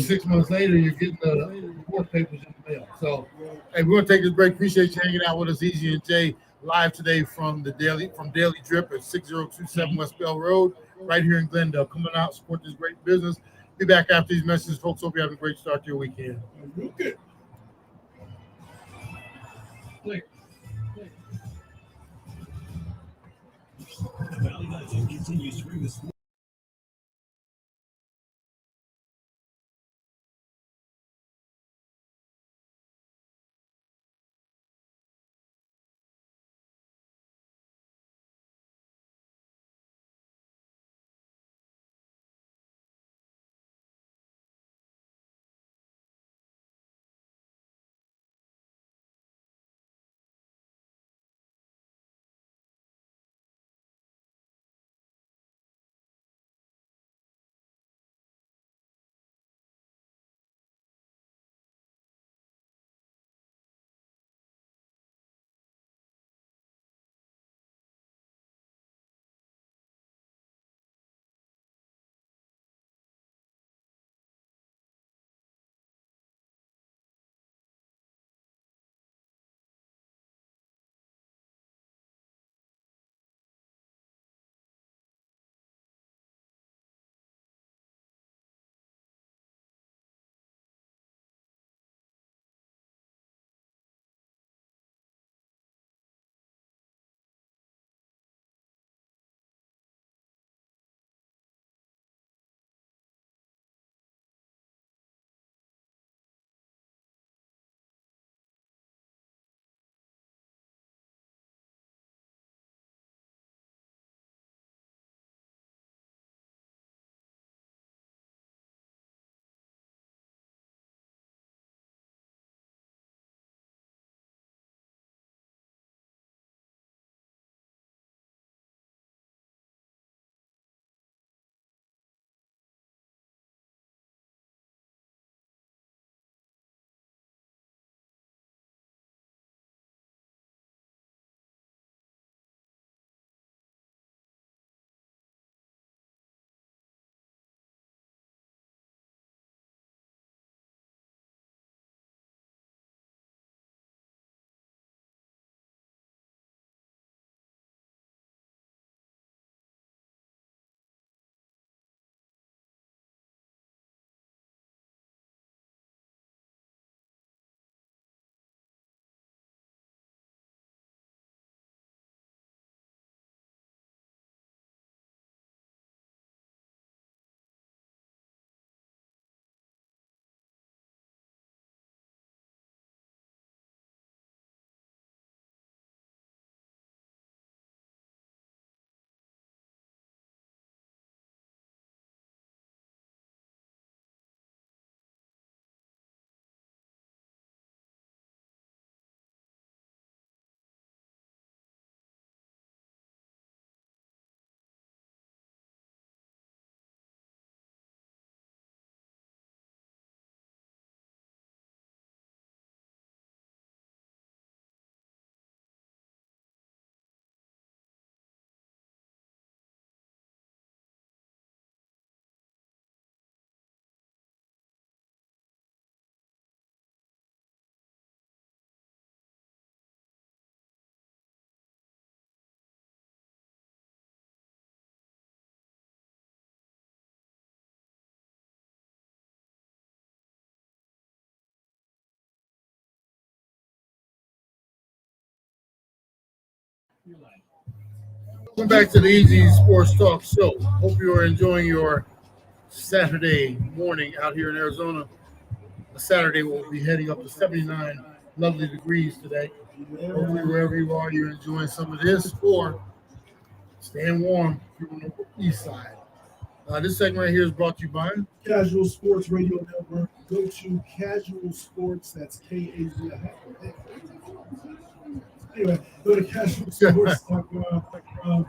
6 months later, you're getting the divorce papers in the mail. So, hey, we're going to take this break. Appreciate you hanging out with us, Easy and Jay, live today from Daily Drip at 6027 West Bell Road, right here in Glendale. Coming out, support this great business. Be back after these messages, folks. Hope you have a great start to your weekend. Okay. Valley Legend continues to bring the sport. Welcome back to the Easy Sports Talk Show. Hope you are enjoying your Saturday morning out here in Arizona. A Saturday we'll be heading up to 79 lovely degrees today. Hopefully, wherever you are, you're enjoying some of this or staying warm if you're on the east side. This segment right here is brought to you by Casual Sports Radio Network. Go to Casual Sports. That's KAZ. Anyway, go to casualsports.com,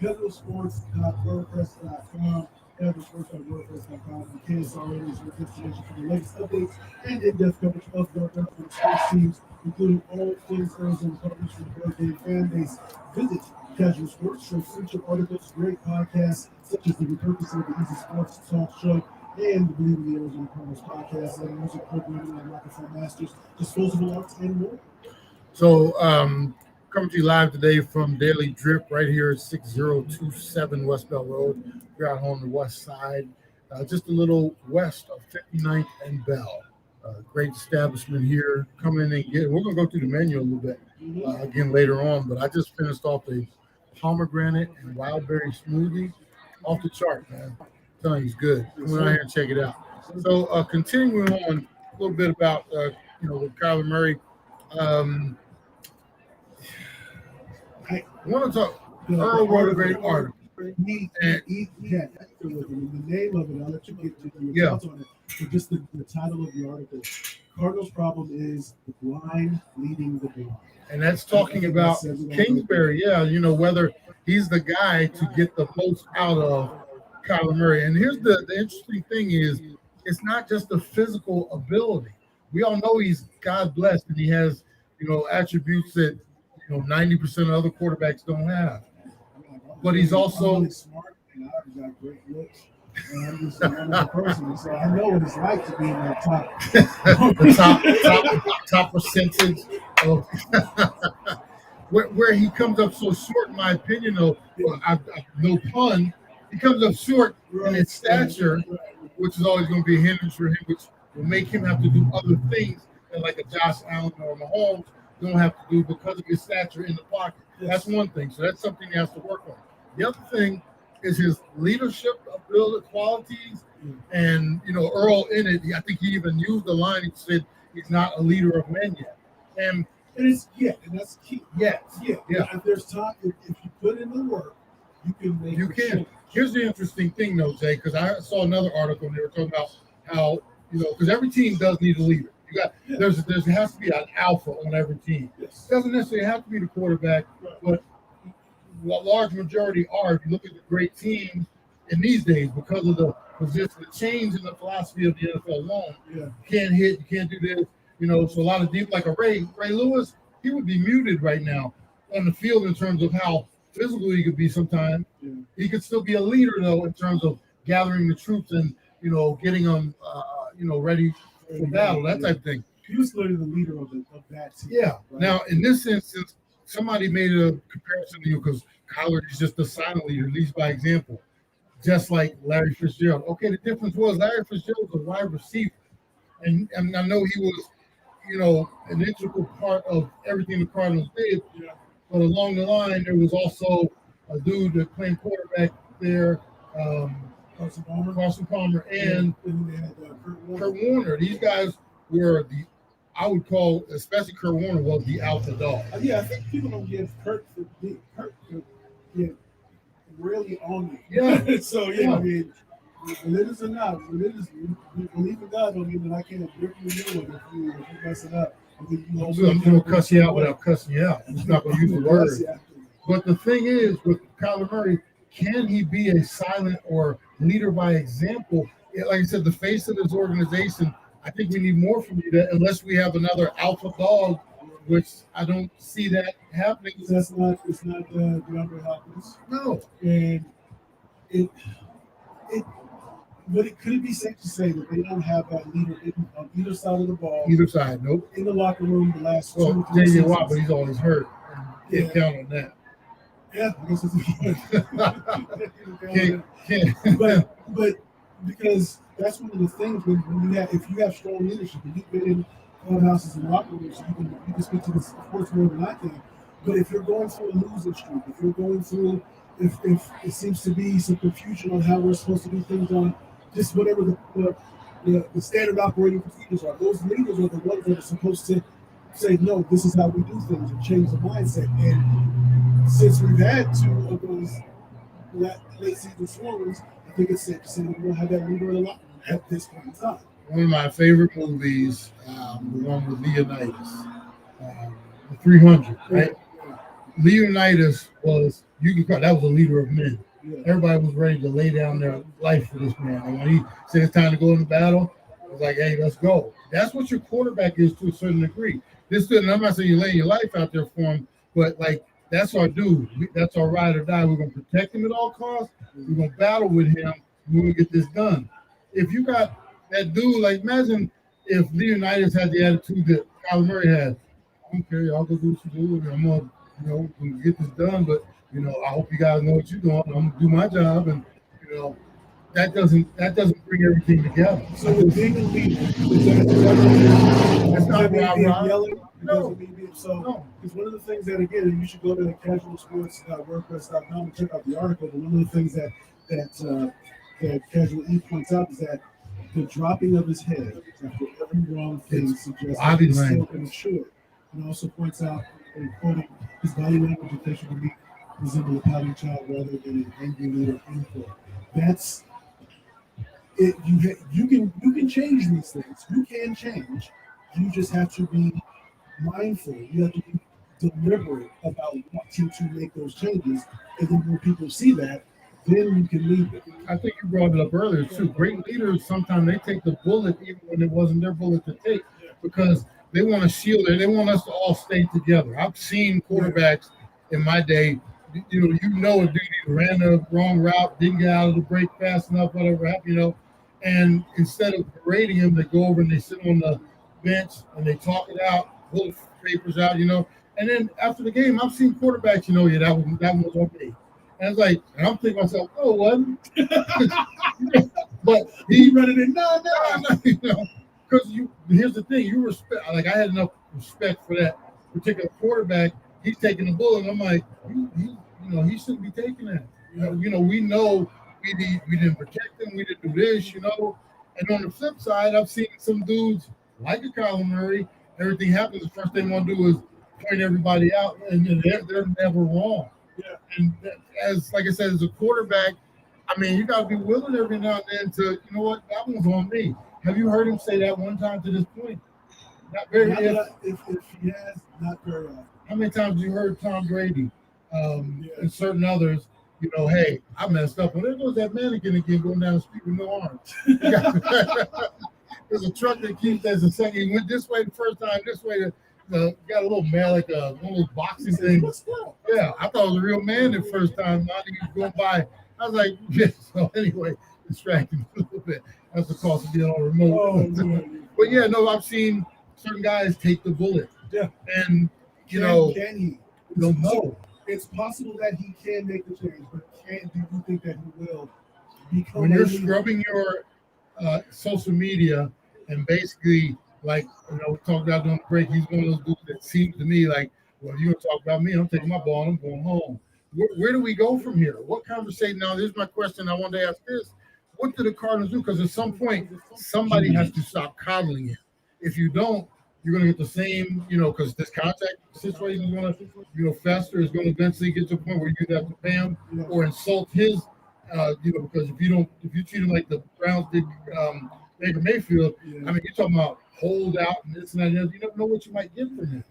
casualsports.wordpress.com. casualsports.wordpress.com, and KSRN is your destination for the latest updates and in-depth coverage of your Arizona sports teams, including all things Arizona coverage from the birthday fan base. Visit Casual Sports for featured articles, great podcasts such as the Repurposing the Easy Sports Talk Show and the Believe in the Arizona Cardinals podcast, and music programming like Rockefeller Masters, Disposable Arts, and more. So, coming to you live today from Daily Drip right here at 6027 West Bell Road. We're out on the west side, just a little west of 59th and Bell. Great establishment here. Come in and get. We're going to go through the menu a little bit again later on, but I just finished off a pomegranate and wild berry smoothie. Off the chart, man. I'm telling you, it's good. Come on out here and check it out. So, continuing on a little bit about, with Kyler Murray. I want to talk. Earl wrote a great article. The name of it, I'll let you get to your thoughts on it. But just the title of the article. Cardinals' problem is the blind leading the blind. And that's talking about Kingsbury. Yeah, whether he's the guy to get the most out of Kyler Murray. And here's the interesting thing is it's not just the physical ability. We all know he's God blessed and he has, attributes that 90% of other quarterbacks don't have. But he's also really smart and I've got great looks. And I'm just another person, so I know what it's like to be in that top percentage of where he comes up so short, in my opinion. Though, no pun, he comes up short in his stature, which is always going to be a hindrance for him, which will make him have to do other things that like a Josh Allen or Mahomes don't have to do because of his stature in the pocket. That's one thing. So that's something he has to work on. The other thing is his leadership ability qualities. And, Earl in it, I think he even used the line. He said he's not a leader of men yet. And that's key. Yeah. If there's time, if you put in the work, you can make it. Change. Here's the interesting thing, though, Jay, because I saw another article and they were talking about how, because every team does need a leader. There has to be an alpha on every team. Yes. It doesn't necessarily have to be the quarterback, but a large majority are. If you look at the great teams in these days, because of the change in the philosophy of the NFL alone, you can't hit, you can't do this. So a lot of deep, like a Ray Lewis, he would be muted right now on the field in terms of how physical he could be sometimes. Yeah. He could still be a leader, though, in terms of gathering the troops and, getting them, ready for battle, that type of thing. He was clearly the leader of that team. Yeah. Right? Now, in this instance, somebody made a comparison to you because Kyler is just a silent leader, leads by example, just like Larry Fitzgerald. Okay, the difference was Larry Fitzgerald was a wide receiver, and I know he was, an integral part of everything the Cardinals did. Yeah. But along the line, there was also a dude that played quarterback there. Carson Palmer and Kurt Warner. These guys were I would call, especially Kurt Warner, was the alpha dog. I think people don't give Kurt really on you. Yeah. So, I mean, religious or not, religious, you believe in God don't mean that I can't rip you a new one if you mess it up. I'm going to cuss you out without cussing you out. I'm just not going to use the word. But the thing is, with Kyler Murray, can he be a silent or leader by example? Like I said, the face of this organization, I think we need more from you unless we have another alpha dog, which I don't see that happening. It's not DeAndre Hopkins. No. And but it could be safe to say that they don't have that leader on either side of the ball. Either side, nope. In the locker room the last 2 or 3 J.J. seasons. Watt, but he's always hurt. Can't count on that. Yeah, I guess but because that's one of the things when if you have strong leadership, and you've been in clubhouses and locker rooms, you can speak to this, of course, more than I can. But if you're going through a losing streak, if you're going through, if it seems to be some confusion on how we're supposed to do things on just whatever the standard operating procedures are, those leaders are the ones that are supposed to say, no, this is how we do things, and change the mindset. And since we've had 2 of those late season swarmers, I think it's safe to say that we don't have that leader in the locker room at this point in time. One of my favorite movies, the one with Leonidas, the 300, right? Leonidas was, that was a leader of men. Yeah. Everybody was ready to lay down their life for this man. And when he said it's time to go into battle, it was like, hey, let's go. That's what your quarterback is to a certain degree. And I'm not saying you're laying your life out there for him, but like that's our dude. That's our ride or die. We're gonna protect him at all costs. We're gonna battle with him. We're gonna get this done. If you got that dude, like imagine if Leonidas had the attitude that Kyler Murray had. I don't care, y'all go do what you do. I'm gonna, gonna get this done, but I hope you guys know what you're doing. I'm gonna do my job, and that doesn't bring everything together. So with being a leader, that's not rah-rah. yelling. No. Because one of the things that, again, you should go to casualsports.wordpress.com and check out the article. But one of the things that Casual E points out is that the dropping of his head after every wrong thing suggests that he's still immature. And also points out, and quoting, his body language and facial demeanor resemble a pouting child rather than an angry leader. That's it. You can change these things. You can change. You just have to be mindful. You have to be deliberate about wanting to make those changes. And then when people see that, then you can leave it. I think you brought it up earlier too. Great leaders, sometimes they take the bullet even when it wasn't their bullet to take because they want to shield it. They want us to all stay together. I've seen quarterbacks in my day, a dude either ran the wrong route, didn't get out of the break fast enough, whatever happened, and instead of berating him, they go over and they sit on the bench and they talk it out, pull papers out, and then after the game, I've seen quarterbacks, that one was on me. And it's like, and I'm thinking to myself, oh, it wasn't. But he running in, no, because here's the thing, you respect. Like I had enough respect for that particular quarterback. He's taking the bullet, and I'm like, he shouldn't be taking that. We know we didn't protect him, we didn't do this, And on the flip side, I've seen some dudes like a Kyler Murray. Everything happens. The first thing they want to do is point everybody out, and they're never wrong. Yeah. And like I said, as a quarterback, you got to be willing every now and then to, that one's on me. Have you heard him say that one time to this point? Not very often. If he has, not very often. How many times have you heard Tom Brady and certain others, hey, I messed up. Well, there goes that mannequin again going down the street with no arms. There's a truck that keeps as a second. He went this way the first time, this way. Got a little man, like one of those boxing things. Yeah, I thought it was a real man the first time. Now he was going by. I was like, yeah. So anyway, distracting a little bit. That's the cost of being on remote. But yeah, no, I've seen certain guys take the bullet. Yeah. And can he? Don't know. It's possible that he can make the change, but do you think that he will become? When you're scrubbing your social media and basically, like, we talked about during the break, he's one of those dudes that seems to me like, well, you're going to talk about me, I'm taking my ball and I'm going home. Where do we go from here? What conversation? Now, this is my question. I wanted to ask this. What do the Cardinals do? Because at some point, somebody has to stop coddling him. If you don't, you're going to get the same, because this contract situation is going to, fester. Is going to eventually get to a point where you have to pay him or insult his, because if you treat him like the Browns did Baker Mayfield, you're talking about hold out and this and that. You never know what you might get from him.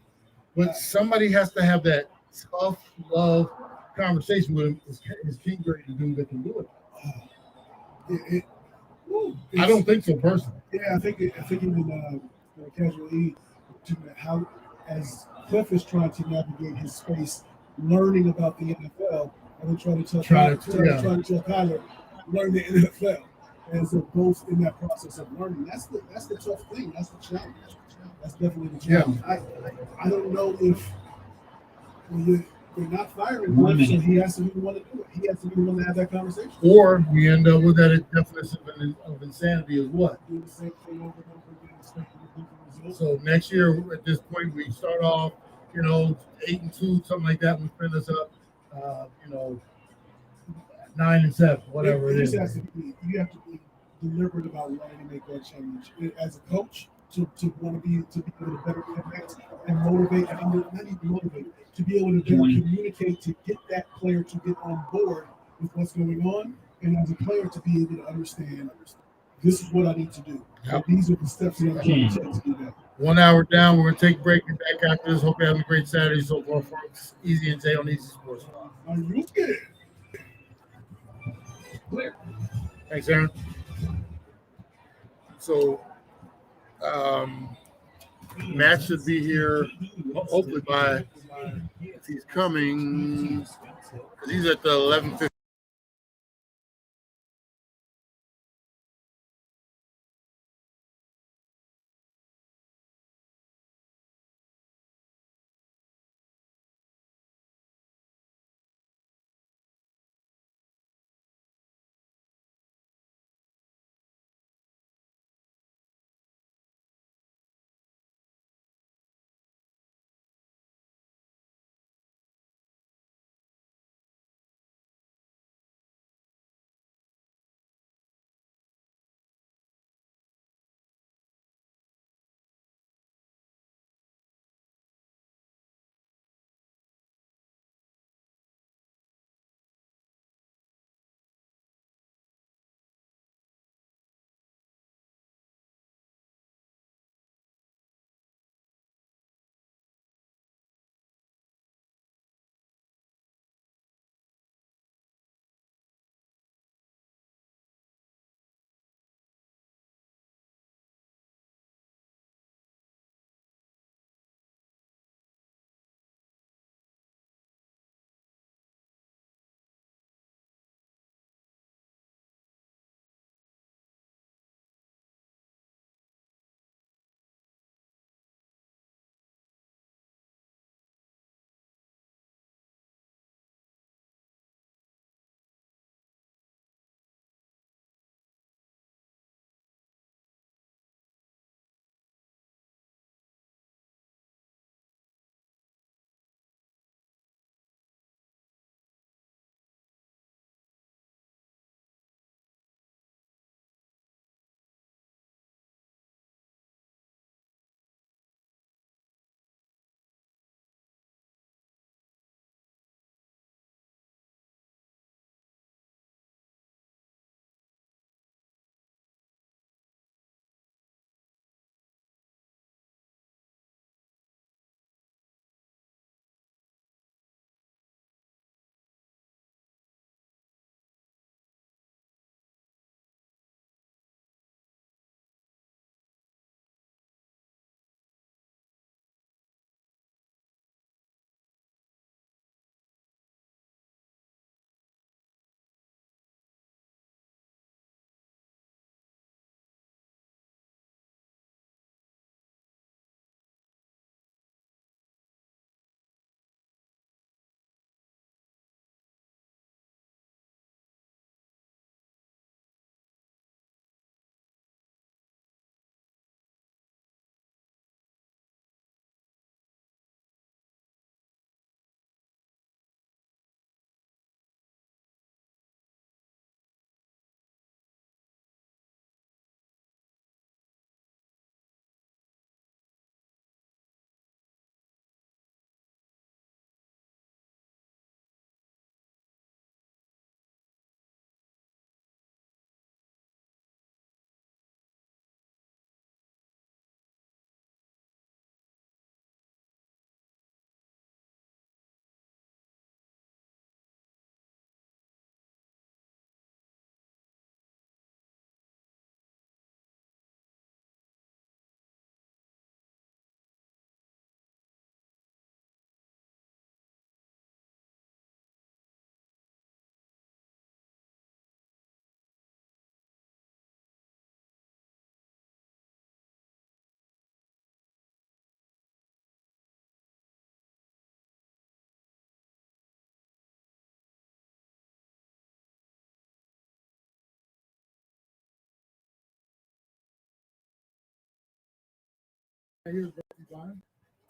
But somebody has to have that tough love conversation with him. Is King ready to do that can do it? I don't think so personally. Yeah, I think even Casual E, how as Cliff is trying to navigate his space, learning about the NFL, and then trying to tell Kyler, learn the NFL. As they're both in that process of learning, that's the tough thing. That's the challenge. That's definitely the challenge. Yeah. I don't know if they're not firing him, so he has to be the one to do it. He has to be the one to have that conversation. Or we end up with that definition of insanity is what? Do the same thing over and over again, expecting a different result. So next year at this point we start off, 8-2, something like that. We finish up, 9-7, whatever it is. You have to be deliberate about wanting to make that change. As a coach, to want to be able to better impact and motivate, and not even motivate, to be able to better communicate, to get that player to get on board with what's going on, and as a player to be able to understand, this is what I need to do. Yep. These are the steps that I'm going to take to do that. 1 hour down. We're going to take a break and back after this. Hope you're having a great Saturday so far, folks. Easy and Jay on Easy Sports. Are you good? Thanks, Aaron. So, Matt should be here hopefully by, if he's coming, because he's at the 11:50.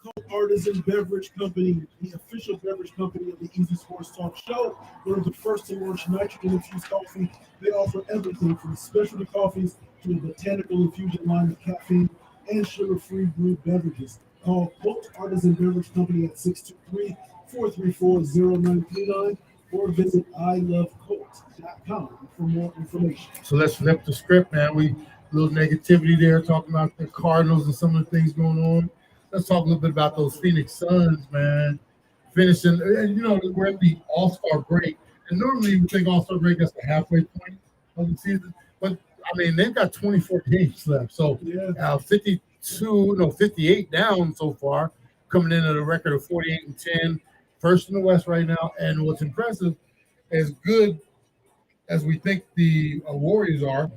Coke Artisan Beverage Company, the official beverage company of the Easy Sports Talk Show. One of the first to launch nitrogen-infused coffee. They offer everything from specialty coffees to a botanical infusion line of caffeine and sugar-free brewed beverages. Call Coke Artisan Beverage Company at 623-434-0939 or visit ilovecoke.com for more information. So let's flip the script, man. We little negativity there, talking about the Cardinals and some of the things going on. Let's talk a little bit about those Phoenix Suns, man. Finishing, and we're at the All-Star break. And normally you would think All-Star break that's the halfway point of the season. But, I mean, they've got 24 games left. So, 58 down so far, coming in at a record of 48-10, first in the West right now. And what's impressive, as good as we think the Warriors are,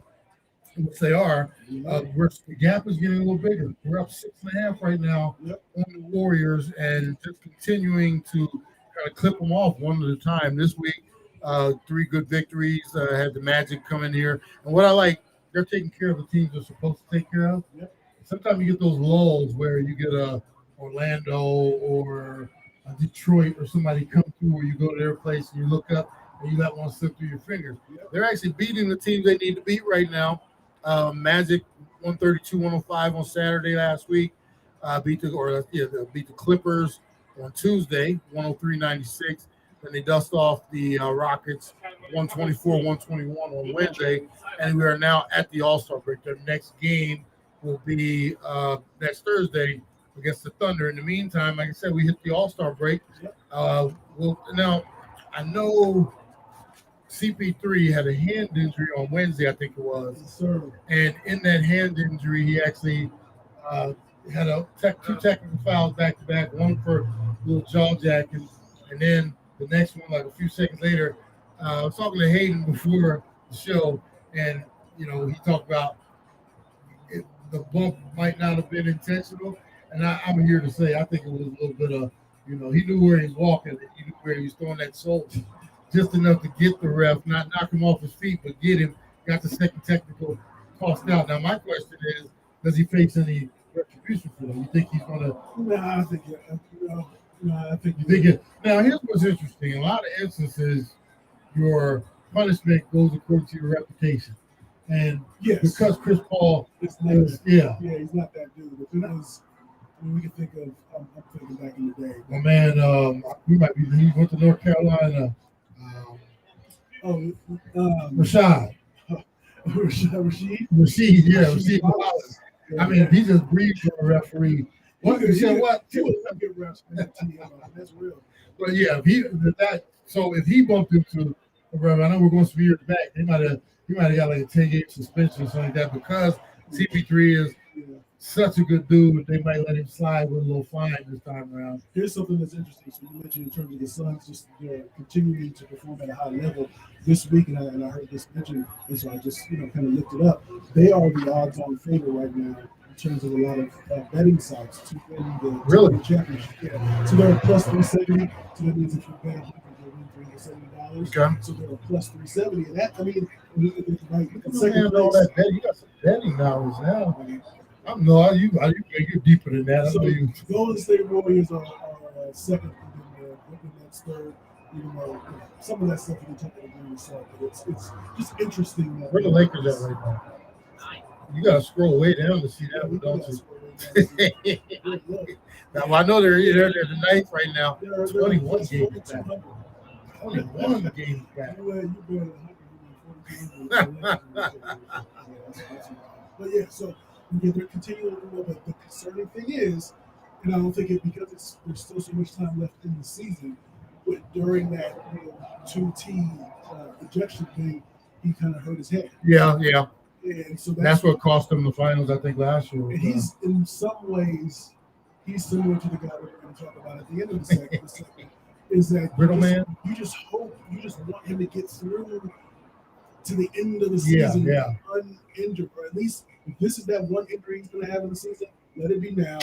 which they are, the gap is getting a little bigger. We're up 6.5 right now on the Warriors, and just continuing to kind of clip them off one at a time. This week, 3 good victories. Had the Magic come in here, and what I like, they're taking care of the teams they're supposed to take care of. Sometimes you get those lulls where you get a Orlando or a Detroit or somebody come through where you go to their place and you look up and you let one slip through your fingers. They're actually beating the teams they need to beat right now. Magic 132-105 on Saturday last week. Beat the Clippers on Tuesday 103-96. Then they dust off the Rockets 124-121 on Wednesday, and we are now at the All-Star break. Their next game will be next Thursday against the Thunder. In the meantime, like I said, we hit the All-Star break. Now I know CP3 had a hand injury on Wednesday, I think it was. And in that hand injury, he actually had 2 technical fouls back to back, one for a little jaw jack, and then the next one, like a few seconds later, I was talking to Hayden before the show, and he talked about the bump might not have been intentional, and I'm here to say I think it was a little bit of, he knew where he was walking, he knew where he was throwing that shoulder, just enough to get the ref, not knock him off his feet, but get him. Got the second technical tossed out. Now my question is, does he face any retribution for that? You think he's going to? Nah, I think I think you think it. Now here's what's interesting. In a lot of instances, your punishment goes according to your reputation. And because Chris Paul he's not that dude. If it was, we can think of, I'm thinking back in the day. My man, he went to North Carolina. Rashid. Rasheed Wallace. I mean, if he just breathed on a referee. That's real. But yeah, if he bumped into a ref, I know we're going to be years back. He might have got like a 10-game suspension or something like that, because CP3 is such a good dude. They might let him slide with a little fine this time around. Here's something that's interesting. So you mentioned in terms of the Suns just continuing to perform at a high level this week, and I heard this mentioned, and so I just kind of looked it up. They are the odds-on favorite right now in terms of a lot of betting sites to win the championship. Yeah. So they're plus 370. So that means if you bet 100, you'll win $370. Okay. So they're plus 370, and that, I mean, all that betting. You got some betting dollars now. You're deeper than that. So Golden State Warriors are second, and then Brooklyn Nets third. Even though some of that stuff you can take it again yourself, but it's just interesting. Where the Lakers at right now? You got to scroll way down to see that, don't you? Now I know they're the ninth right now. 21 games back. 21 games back. But yeah, so they're continuing to move. But the concerning thing is, and I don't think it because there's still so much time left in the season. But during that 2T ejection thing, he kind of hurt his head. Yeah. And so that's what cost him the finals, I think, last year. And he's in some ways similar to the guy we're going to talk about at the end of the second. Is that you just want him to get through to the end of the season uninjured, or at least if this is that one injury he's going to have in the season, let it be now.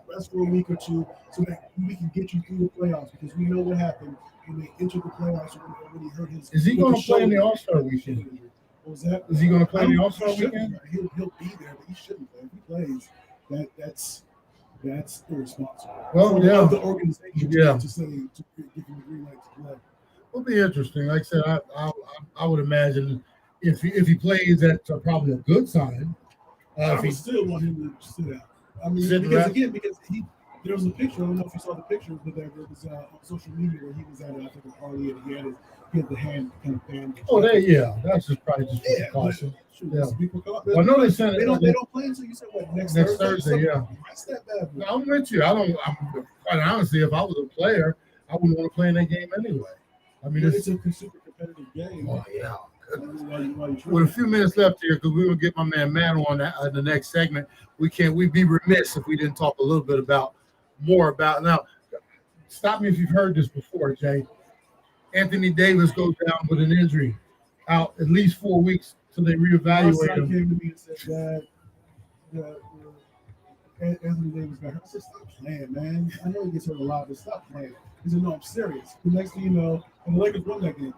Rest for a week or two so that we can get you through the playoffs, because we know what happened when they entered the playoffs when he hurt his. Is he going to play in the All-Star weekend? What was that? Is he going to play in the All-Star weekend? He'll be there, but he shouldn't play. If he plays, that's irresponsible. Well, the organization to say to give him the green light to play. It'll be interesting. Like I said, I would imagine if he plays, that's probably a good sign. I would still want him to sit out. I mean, because there was a picture. I don't know if you saw the picture, but there was on social media where he was at I think a party and he had the hand kind of bandaged. Oh, that's probably just precaution. Well, I know they said they don't play until you said what next Thursday. That's that bad. No, I'm with you. I'm quite honestly, if I was a player, I wouldn't want to play in that game anyway. I mean, it's a super competitive game. Oh, yeah. While you With a few minutes left here, because we're going to get my man Matt on that, the next segment, we'd be remiss if we didn't talk a little bit more about. Now, stop me if you've heard this before, Jay. Anthony Davis goes down with an injury, out at least 4 weeks till they My reevaluate son him. came to me and said, Dad, Anthony Davis got hurt. I said, stop playing, man. I know he gets hurt a lot, but stop playing. He said, no, I'm serious. The next thing you know, and the Lakers won that game.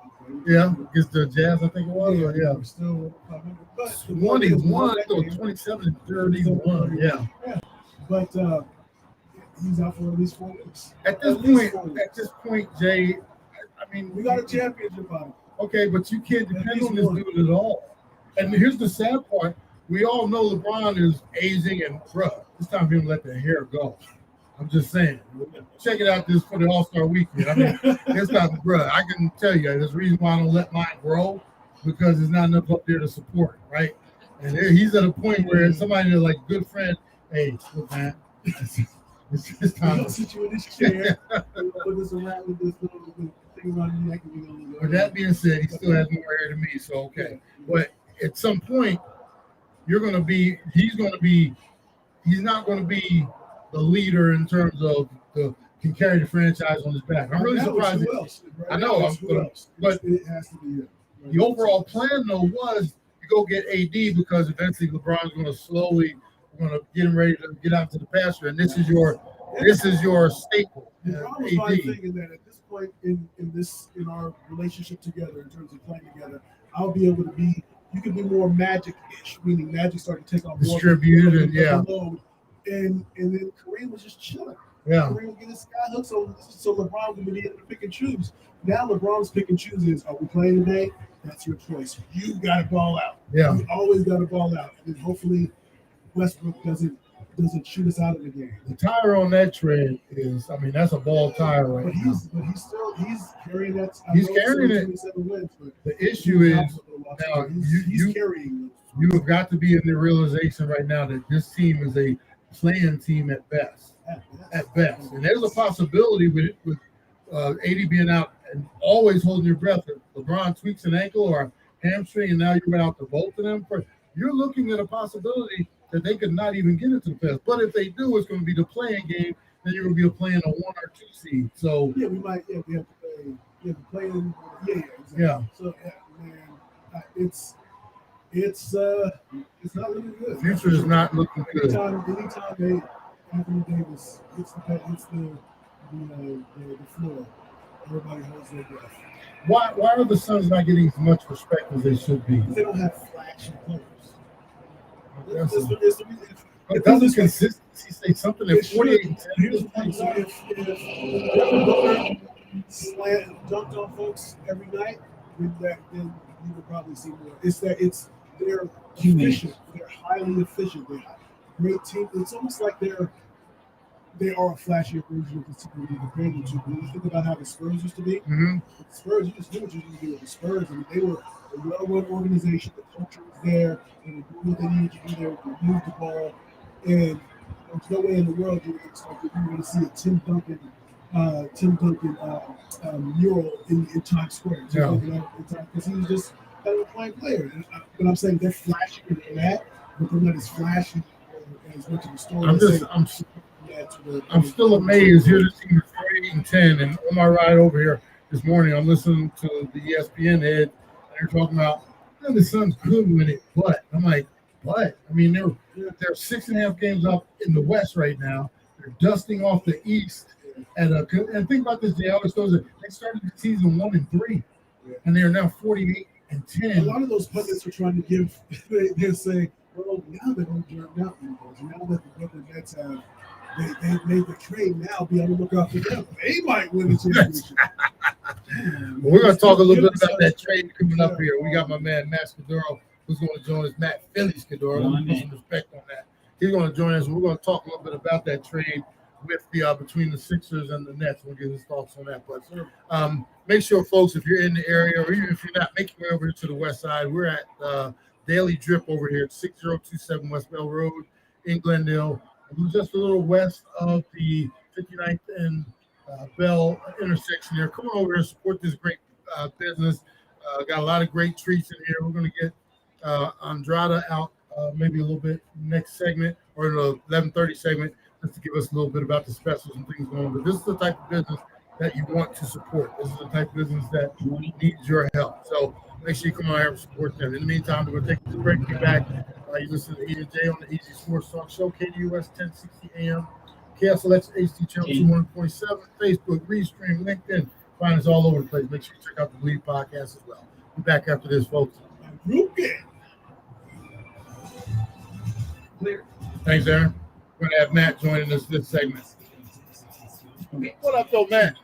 Yeah, against the Jazz, I think it was. Yeah, Yeah. we're still 500. But the point is, we won 21, that so game. 27 and 31. Yeah. But he's out for at least 4 weeks. At this least 4 weeks. point, Jay, I mean, We got a championship on it. okay, but you can't depend least on this one. dude at all. And here's the sad part. We all know LeBron is aging, and it's time for him to let the hair go. I'm just saying. Check it out this for the All-Star weekend. I mean, it's not, I can tell you, there's a reason why I don't let mine grow, because there's not enough up there to support, right? And he's at a point where somebody that's like good friend, hey, look, man, it's time. We'll sit you in this chair, put this around with this little thing around your neck, and we're going to go. With that being said, he still has more hair than me, so okay. But at some point, he's not going to be the leader in terms of can carry the franchise on his back. I'm really surprised. Who else? I know, but it has to be him. The overall plan, though, was you go get AD because eventually LeBron's going to get him ready to get out to the pasture, and this is your staple. LeBron was probably thinking that at this point in our relationship together, in terms of playing together, I'll be able to be. You can be more Magic-ish, meaning Magic started to take on more distributed, of the load. And then Kareem was just chilling. Yeah. Kareem would get his sky hook, so LeBron would be able to pick and choose. Now LeBron's pick and chooses. Are we playing today? That's your choice. You got to ball out. Yeah. You always got to ball out. And hopefully Westbrook doesn't shoot us out of the game. The tire on that trade is, that's a ball tire right now. But he's carrying that. He's carrying it. 27 wins, but the issue is now he's carrying. You have got to be in the realization right now that this team is a playing team at best. At best, and there's a possibility with AD being out and always holding your breath. If LeBron tweaks an ankle or a hamstring, and now you're without the both of them. You're looking at a possibility that they could not even get into the playoffs. But if they do, it's going to be the playing game. Then you're going to be playing a 1 or 2 seed. So we might. Yeah, we have to play. Yeah, playing. Yeah, exactly. Yeah. So man, it's not looking good. Future is not looking good. Anytime Anthony Davis hits the floor, everybody holds their breath. Why are the Suns not getting as much respect as they should be? They don't have flashy players. But doesn't consistency say something at 48 and 10? Here's the thing: if Devin Booker dunked on folks every night, then you would probably see more. They're efficient. They're highly efficient. They're great team. It's almost like they are a flashier version of the team we compared them to. When you think about how the Spurs used to be, the Spurs, you just do what you need to do with the Spurs. They were a well-run organization. The culture was there. They were doing what they needed to do there to move the ball. And there's no way in the world you were going to see a Tim Duncan mural in Times Square. Because he was just kind of a fine player. But I'm saying they're flashy and they're that, but they're not as flashy as much of the story. I'm still amazed. Here, this team is 48 and 10, and on my ride over here this morning, I'm listening to the ESPN head, and they're talking about the Suns could win it, but I'm like, what? They're 6.5 games up in the West right now. They're dusting off the East, and think about this. They always those they started the season 1-3, and they are now 48 and 10. A lot of those pundits are trying to give. They're saying, well, now they're going to jump out because now that the Brooklyn Nets have. They made the trade now. Be on the lookout for them. They might win the championship. We're going to talk a little bit about that trade coming up here. We got my man Matt Scudero, who's going to join us. Matt Philly Scudero. Put some respect on that. He's going to join us. We're going to talk a little bit about that trade with the between the Sixers and the Nets. We'll get his thoughts on that. But make sure, folks, if you're in the area or even if you're not, make your way over to the West Side. We're at Daily Drip over here at 6027 West Bell Road in Glendale. Just a little west of the 59th and Bell intersection there. Come on over here and support this great business. Got a lot of great treats in here. We're going to get Andrada out maybe a little bit next segment or the 11:30 segment just to give us a little bit about the specials and things going on. But this is the type of business that you want to support. This is the type of business that needs your help. So make sure you come on here and support them. In the meantime, we're going to take this break. Be back. You listen to E and J on the Easy Sports Talk Show, KDUS 1060 AM, KSLX HD channel 200.7, Facebook, Restream, LinkedIn. Find us all over the place. Make sure you check out the Bleed podcast as well. Be back after this, folks. Okay. Clear. Thanks, Aaron. We're going to have Matt joining us this segment. What up, though, Matt?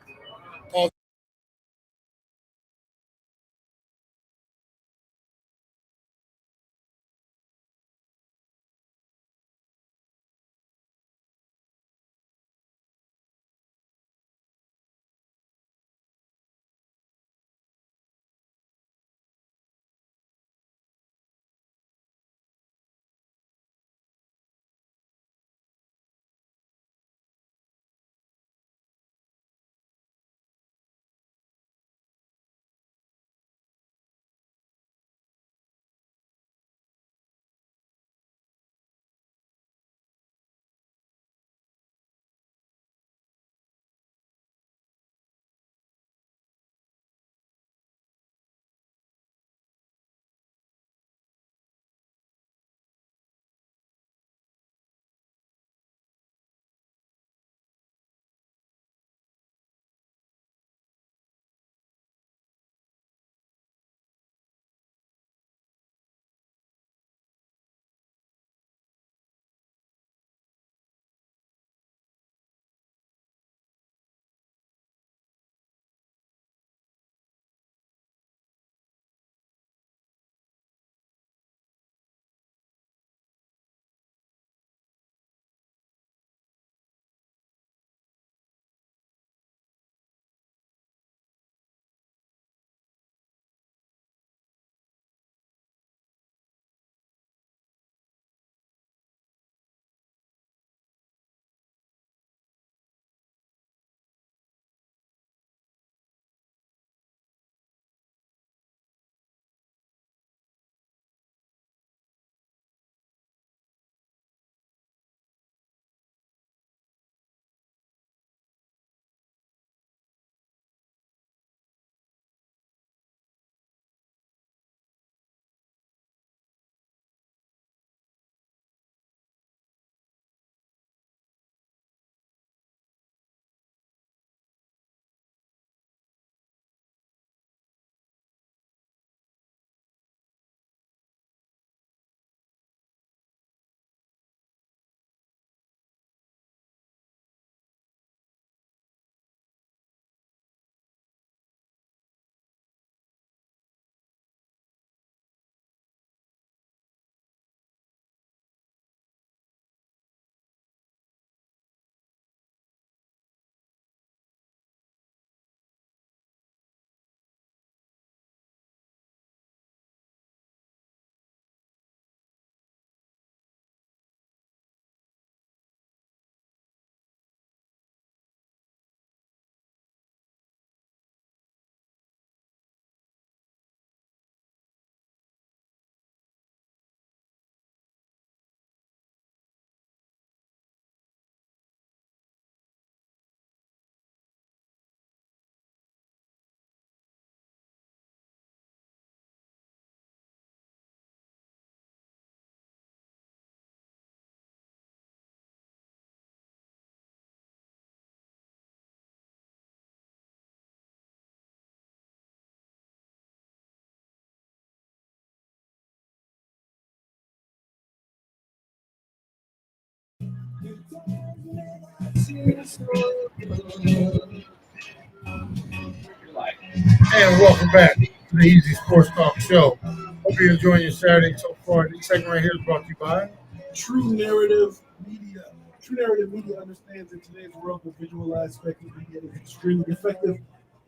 And welcome back to the Easy Sports Talk Show. Hope you're enjoying your Saturday so far. This segment right here is brought to you by True Narrative Media. True Narrative Media understands in today's world the visual aspect of media is extremely effective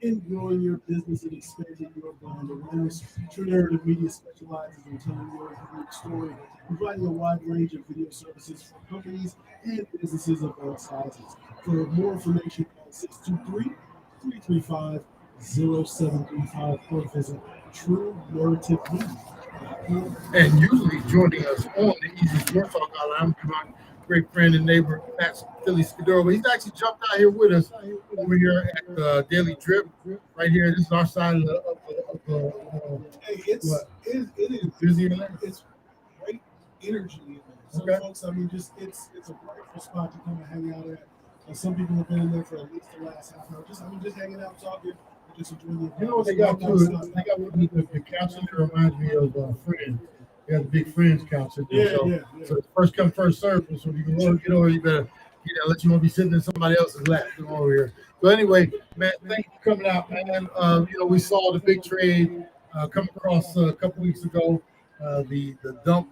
in growing your business and expanding your brand awareness. True Narrative Media specializes in telling your unique story, providing a wide range of video services for companies and businesses of all sizes. For more information, call 623-335-0000. 0735 or visit TrueNarrative And usually joining us on the Easy Sports Talk Hotline, I'm my great friend and neighbor, Pat Philly Scudero. But he's actually jumped out here with us over here at the Daily Drip, right here. This is our side of the Hey, it is busy in there. It's great energy in there. Some Okay. folks, I mean, just it's a wonderful spot to come and hang out at. Some people have been in there for at least the last half hour. Just hanging out, talking, and just enjoying the. You know what they got too? They got the couch in there reminds me of Friends. They got the big Friends couch in there. Yeah. So it's first come, first serve. So if you can get over, you better let you want to be sitting in somebody else's lap. Come over here. So anyway, man, thank you for coming out, man. We saw the big trade come across a couple weeks ago. The dump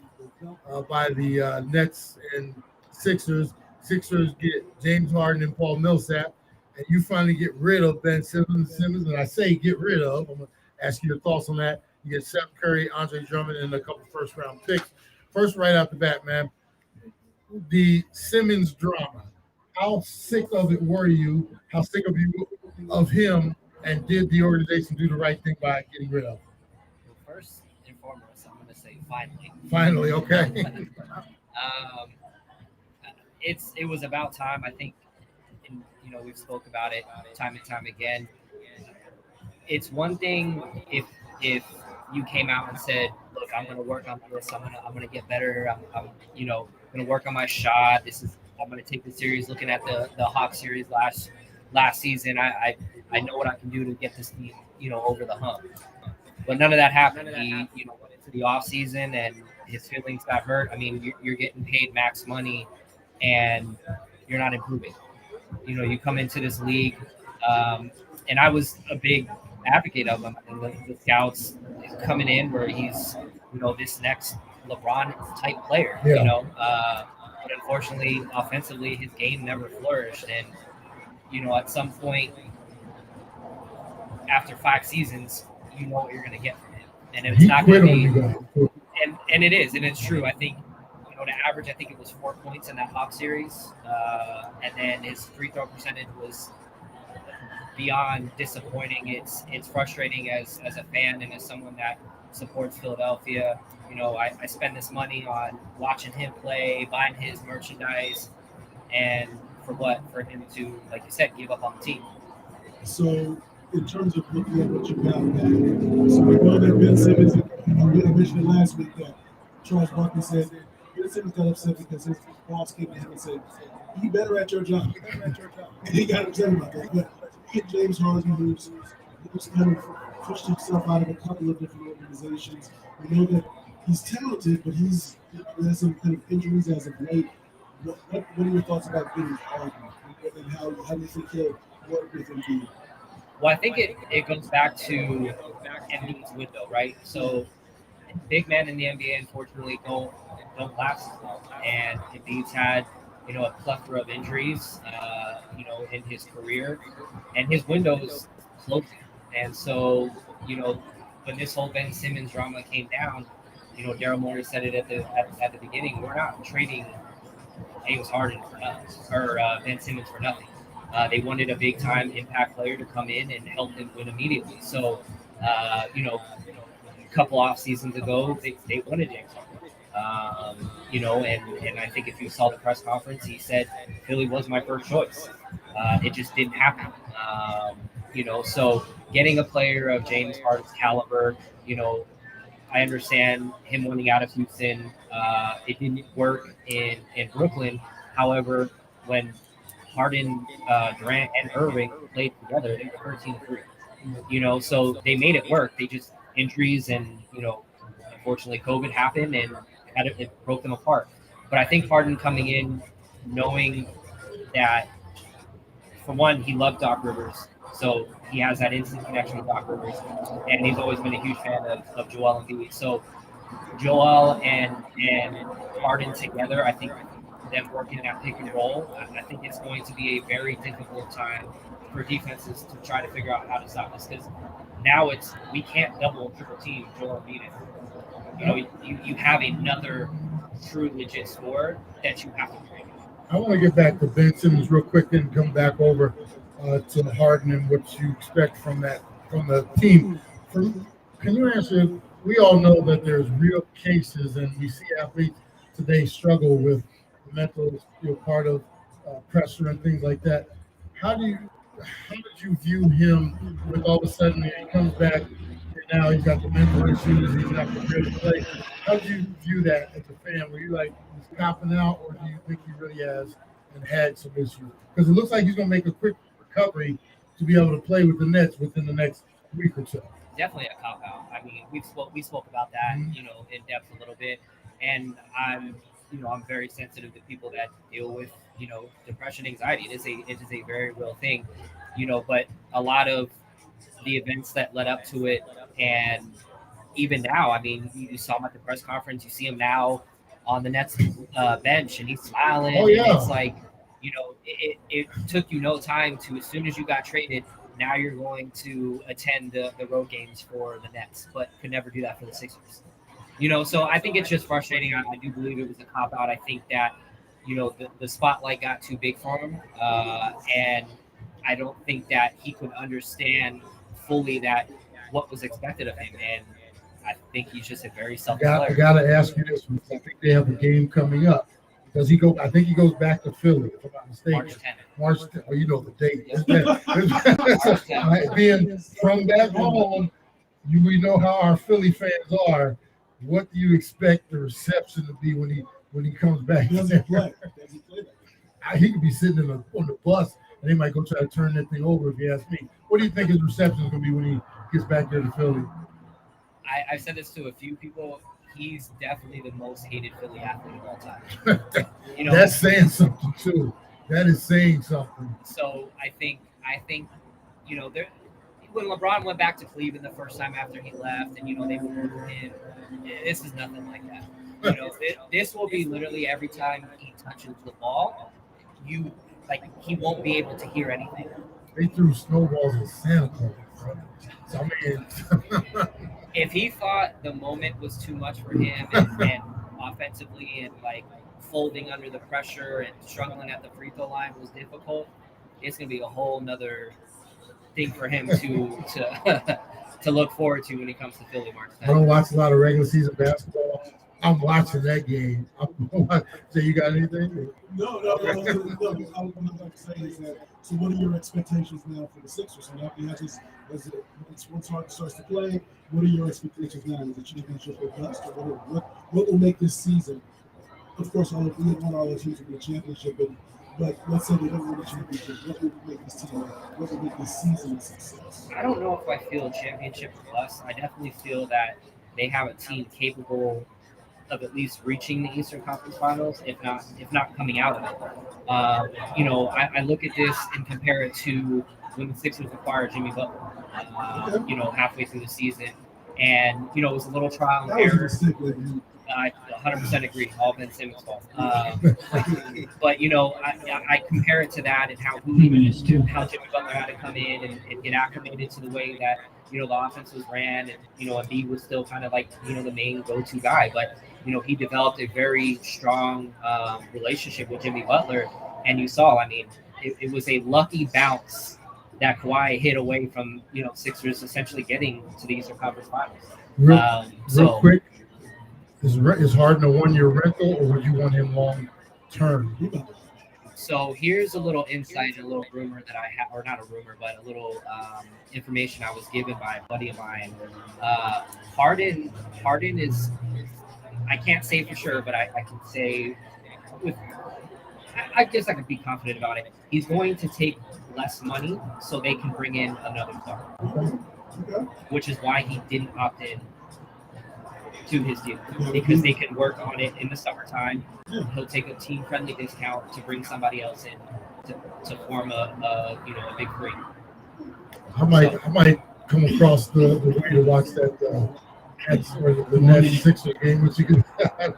by the Nets and Sixers. Sixers get James Harden and Paul Millsap, and you finally get rid of Ben Simmons. And I say get rid of. I'm gonna ask you your thoughts on that. You get Steph Curry, Andre Drummond, and a couple first-round picks. First, right out the bat, man, the Simmons drama. How sick of it were you? How sick of him? And did the organization do the right thing by getting rid of him? Well, first and foremost, I'm going to say finally. Finally, okay. It was about time. I think, and, we've spoke about it time and time again. It's one thing if you came out and said, "Look, I'm going to work on this. I'm going to get better. I'm going to work on my shot. I'm going to take the series. Looking at the Hawks series last season, I know what I can do to get this team, over the hump." But none of that happened. He, went into the off season and his feelings got hurt. I mean, you're getting paid max money, and you're not improving. You come into this league, and I was a big advocate of him. And the scouts coming in where he's, this next LeBron type player. Yeah. But unfortunately, offensively, his game never flourished. And at some point, after 5 seasons, you know what you're going to get from him, and it's not going to be. And it is, and it's true. I think. The average, I think it was 4 points in that Hawk series, and then his free throw percentage was beyond disappointing. It's frustrating as a fan and as someone that supports Philadelphia. I spend this money on watching him play, buying his merchandise, and for what? For him to, like you said, give up on the team. So, in terms of looking at what you got back, so we know that Ben Simmons, I mentioned it last week that Charles Barkley said. Ben Simmons got upset because his boss came to him and said, "Be better at your job." And he got upset about that. But James Harden, who's kind of pushed himself out of a couple of different organizations. We know that he's talented, but he has some kind of injuries as of late. What are your thoughts about getting Harden, and how do you think he'll work with Embiid? Well, I think it goes back to Embiid's window, right? So big men in the NBA, unfortunately, don't last as long. And Embiid's had, a plethora of injuries, in his career, and his window's closing. And so, when this whole Ben Simmons drama came down, Daryl Morey said it at the beginning. We're not trading James Harden for nothing, or Ben Simmons for nothing. They wanted a big time impact player to come in and help them win immediately. So, a couple off seasons ago, they wanted James Harden. And I think if you saw the press conference, he said Philly was my first choice. It just didn't happen. So getting a player of James Harden's caliber, I understand him wanting out of Houston. It didn't work in Brooklyn. However, when Harden, Durant, and Irving played together, they were 13-3. So they made it work. They just injuries and unfortunately COVID happened and it broke them apart. But I think Harden coming in, knowing that for one, he loved Doc Rivers, so he has that instant connection with Doc Rivers, and he's always been a huge fan of Joel Embiid. So Joel and Harden together, I think them working that pick and roll, I think it's going to be a very difficult time for defenses to try to figure out how to stop this, because now we can't double and triple team Joel Embiid. You have another true legit scorer that you have to bring. I want to get back to Ben Simmons real quick and come back over to Harden and what you expect from that from the team. Can you answer? We all know that there's real cases, and we see athletes today struggle with the mental, part of pressure and things like that. How did you view him with all of a sudden he comes back and now he's got the mental issues, he's not prepared to play? How did you view that as a fan? Were you like he's copping out, or do you think he really has and had some issues? Because it looks like he's going to make a quick recovery to be able to play with the Nets within the next week or so. Definitely a cop out. I mean, we spoke about that, Mhm. in depth a little bit, and I'm very sensitive to people that deal with depression, anxiety. It is a very real thing, but a lot of the events that led up to it, and even now, I mean, you saw him at the press conference. You see him now on the Nets bench, and he's smiling. Oh, And yeah. it's like, it took you no time to, as soon as you got traded, now you're going to attend the road games for the Nets, but could never do that for the Sixers. So I think it's just frustrating. I do believe it was a cop out. I think that, the spotlight got too big for him, and I don't think that he could understand fully that what was expected of him. And I think he's just a very selfish I player. got to ask you this one. I think they have a game coming up. Does he go? I think he goes back to Philly, if I'm not mistaken. March 10th. March 10th. Oh, you know the date. Yeah. All right, being from back home, we know how our Philly fans are. What do you expect the reception to be when he comes back? Does he play? Does he play that? He could be sitting on the bus, and they might go try to turn that thing over. If you ask me, what do you think his reception is going to be when he gets back there to Philly? I've said this to a few people. He's definitely the most hated Philly athlete of all time. That's saying something too. That is saying something. So I think there. When LeBron went back to Cleveland the first time after he left, and they moved him, this is nothing like that. This will be literally every time he touches the ball, he won't be able to hear anything. They threw snowballs at Santa Claus, bro. So, I mean, If he thought the moment was too much for him, and offensively, and folding under the pressure and struggling at the free throw line was difficult, it's gonna be a whole nother thing for him to look forward to when he comes to Philly, March 10th. I don't watch a lot of regular season basketball. I'm watching that game. So you got anything? No. I was about to say is that. So, what are your expectations now for the Sixers? So now you have this, once Harden starts to play, what are your expectations now? Is it championship or bust, or what will make this season? Of course, we don't want all the teams to be a championship, but let's say they don't win a championship. What would make this team? What would make this season a success? I don't know if I feel a championship or bust. I definitely feel that they have a team capable of at least reaching the Eastern Conference Finals, if not coming out of it. I look at this and compare it to when the Sixers acquired Jimmy Butler, halfway through the season. And, it was a little trial and That was a error. mistake, lady. I 100% agree. All Ben Simmons' fault. But I compare it to that, and how Jimmy Butler had to come in and get acclimated to the way that the offense was ran, and Embiid was still kind of the main go-to guy. But he developed a very strong relationship with Jimmy Butler, and you saw. I mean, it was a lucky bounce that Kawhi hit away from Sixers essentially getting to the Eastern Conference Finals. Real quick. Is Harden a 1-year rental, or would you want him long term? So here's a little insight, a little rumor that I have, or not a rumor, but a little information I was given by a buddy of mine. Harden is, I can't say for sure, but I can say I guess I could be confident about it. He's going to take less money so they can bring in another star, which is why he didn't opt in to his deal, because they can work on it in the summertime. He'll take a team-friendly discount to bring somebody else in to form a big three. I might come across the way to watch that the Nets Sixers game, which you could. I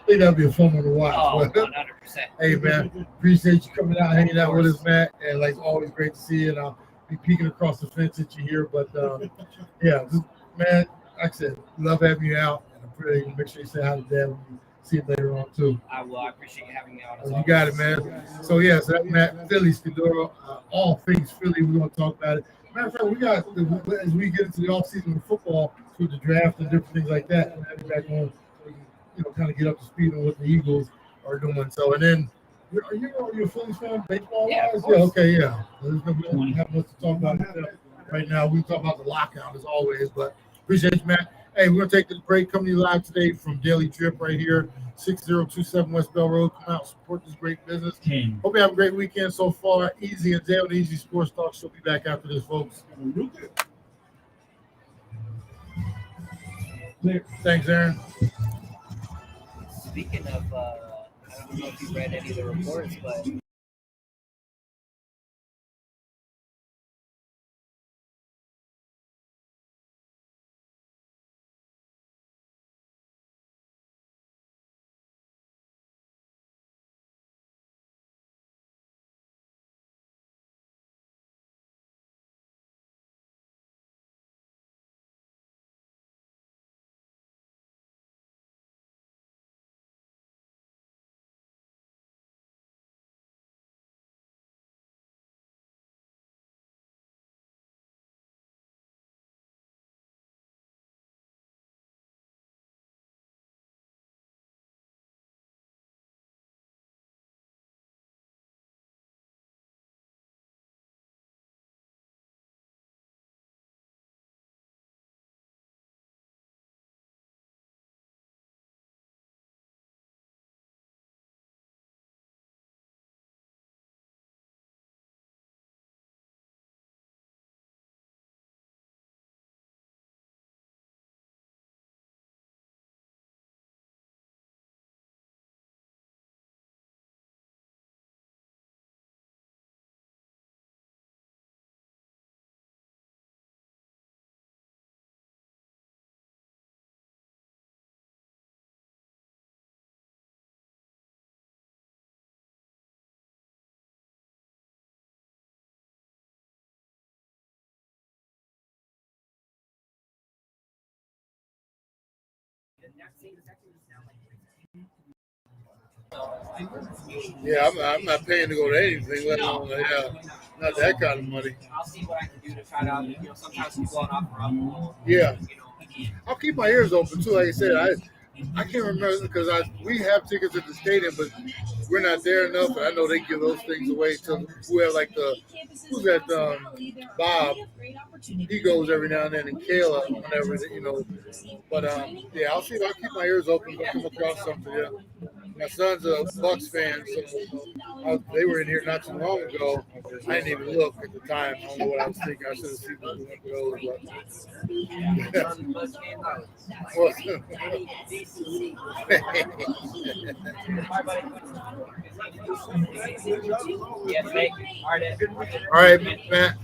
think that'd be a fun one to watch. Oh, 100%. Hey man, appreciate you coming out, hanging out with us, Matt, and always great to see you. And I'll be peeking across the fence at you here, but man, like I said, love having you out. Really make sure you say hi to Dad when you see him later on too. I will. I appreciate you having me on. You got it, man. So that's Matt Philly Skidora. All things Philly. We're gonna talk about it. Matter of fact, we got as we get into the off season of football, with the draft and different things like that, we'll have you back on, kind of get up to speed on what the Eagles are doing. So, and then, are you a Phillies fan, baseball wise? Yeah, okay, yeah. We don't have much to talk about right now. We talk about the lockout as always, but appreciate you, Matt. Hey, we're gonna take this break. Coming to you live today from Daily Trip right here, 6027 West Bell Road. Come out, support this great business. Hope you have a great weekend so far. Easy and Jay on the Easy Sports Talk. She'll be back after this, folks. Thanks, Aaron. Speaking of, I don't know if you read any of the reports, but Yeah, I'm not paying to go to anything, let alone not that kind of money. I'll see what I can do to try to, sometimes people are not for Yeah, I'll keep my ears open too. Like I said, I can't remember because we have tickets at the stadium, but we're not there enough. And I know they give those things away to whoever, like who's that Bob. He goes every now and then, and Kayla, whenever. But yeah, I'll see if I keep my ears open. If I come across something. Yeah. My son's a Bucks fan, so they were in here not too long ago. I didn't even look at the time. I don't know what I was thinking. I should have seen one of those. All right, Matt.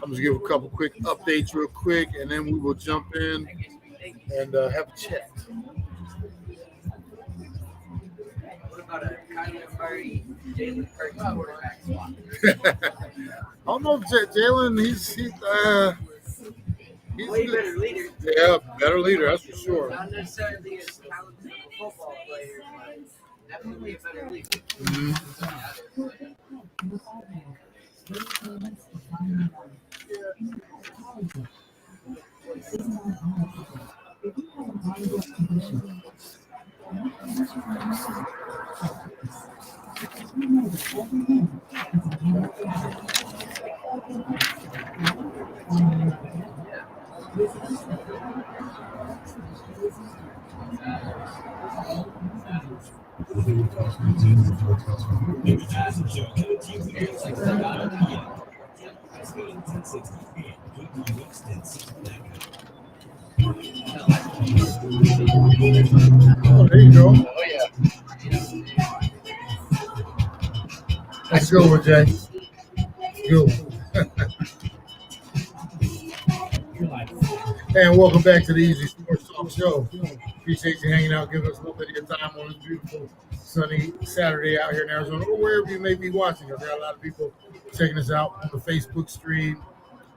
I'm just give a couple quick updates real quick, and then we will jump in and have a chat. What about a Kyler Murray, Jalen Hurts quarterback swap? I don't know if Jalen, he's Way better leader. Yeah, better leader, that's for sure. Not necessarily as talented of a football player, but definitely a better leader. Oh, there you go. Oh, yeah. Let's go, Jay. Go. And welcome back to the Easy Sports Talk Show. Appreciate you hanging out, giving us a little bit of your time on this beautiful sunny Saturday out here in Arizona, or wherever you may be watching us. There are a lot of people checking us out on the Facebook stream.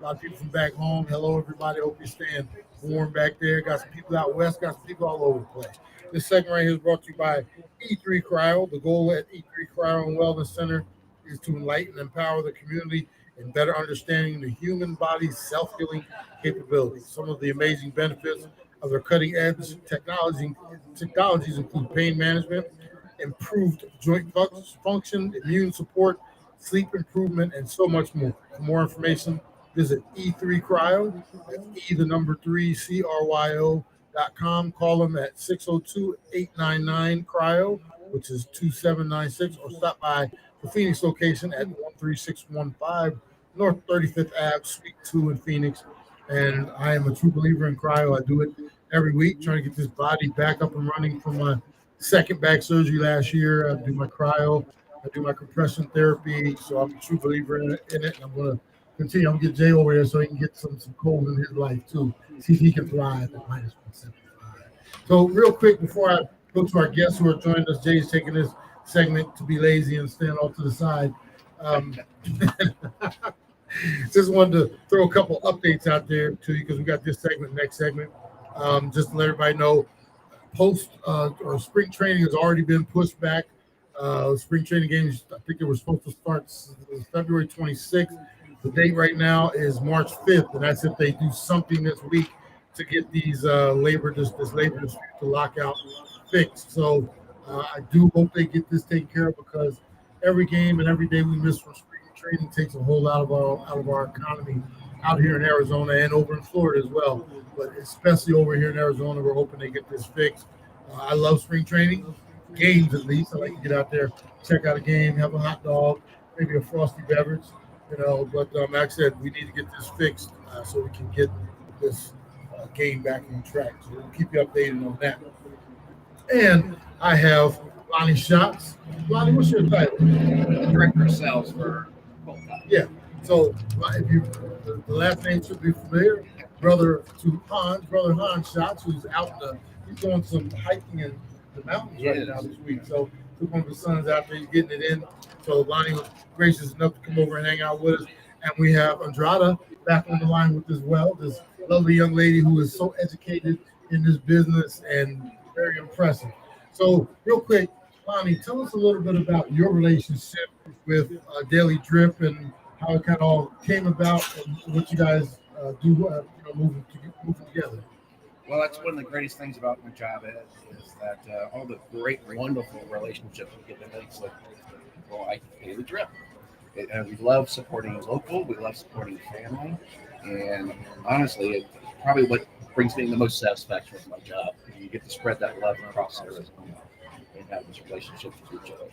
A lot of people from back home. Hello, everybody. Hope you're staying warm back there. Got some people out west, got some people all over the place. This segment right here is brought to you by E3 Cryo. The goal at E3 Cryo and Wellness Center is to enlighten and empower the community in better understanding the human body's self-healing capabilities. Some of the amazing benefits of their cutting-edge technologies include pain management, improved joint function, immune support, sleep improvement, and so much more. For more information, visit E3 Cryo. That's E the number 3 CRYO.com. Call them at 602-899 cryo, which is 2796, or stop by the Phoenix location at 13615 North 35th Ave, Suite 2 in Phoenix. And I am a true believer in cryo. I do it every week, trying to get this body back up and running from my second back surgery last year. I do my cryo, I do my compression therapy. So I'm a true believer in it. And I'm going to continue. I'm going to get Jay over there so he can get some cold in his life too. See if he can thrive at minus 175. So real quick before I go to our guests who are joining us, Jay's taking this segment to be lazy and stand off to the side. Just wanted to throw a couple updates out there to you because we got this segment, next segment. Just to let everybody know, or spring training has already been pushed back. Spring training games, I think they were supposed to start February 26th. The date right now is March 5th, and that's if they do something this week to get these labor dispute to lockout fixed. So I do hope they get this taken care of because every game and every day we miss from spring training takes a whole lot of our economy out here in Arizona and over in Florida as well. But especially over here in Arizona, we're hoping they get this fixed. I love spring training games, at least. I like to get out there, check out a game, have a hot dog, maybe a frosty beverage, But like I said, we need to get this fixed so we can get this game back on track. So we'll keep you updated on that. And I have Lonnie Shots. Lonnie, what's your title? Director of sales for Cold Cup. Yeah. So if you, the last name should be familiar. Brother Hans Shots, who's out he's doing some hiking in the mountains right now this week. So took one of his sons out there, he's getting it in. So Lonnie was gracious enough to come over and hang out with us. And we have Andrada back on the line with us as well. This lovely young lady who is so educated in this business and very impressive. So real quick, Lonnie, tell us a little bit about your relationship with Daily Drip and how it kind of all came about and what you guys do, moving together. Well, that's one of the greatest things about my job is that all the great, wonderful relationships we get to make with people like Daily Drip. We love supporting local. We love supporting family. And honestly, it's probably what brings me the most satisfaction with my job. You get to spread that love across Arizona and have this relationship with each other.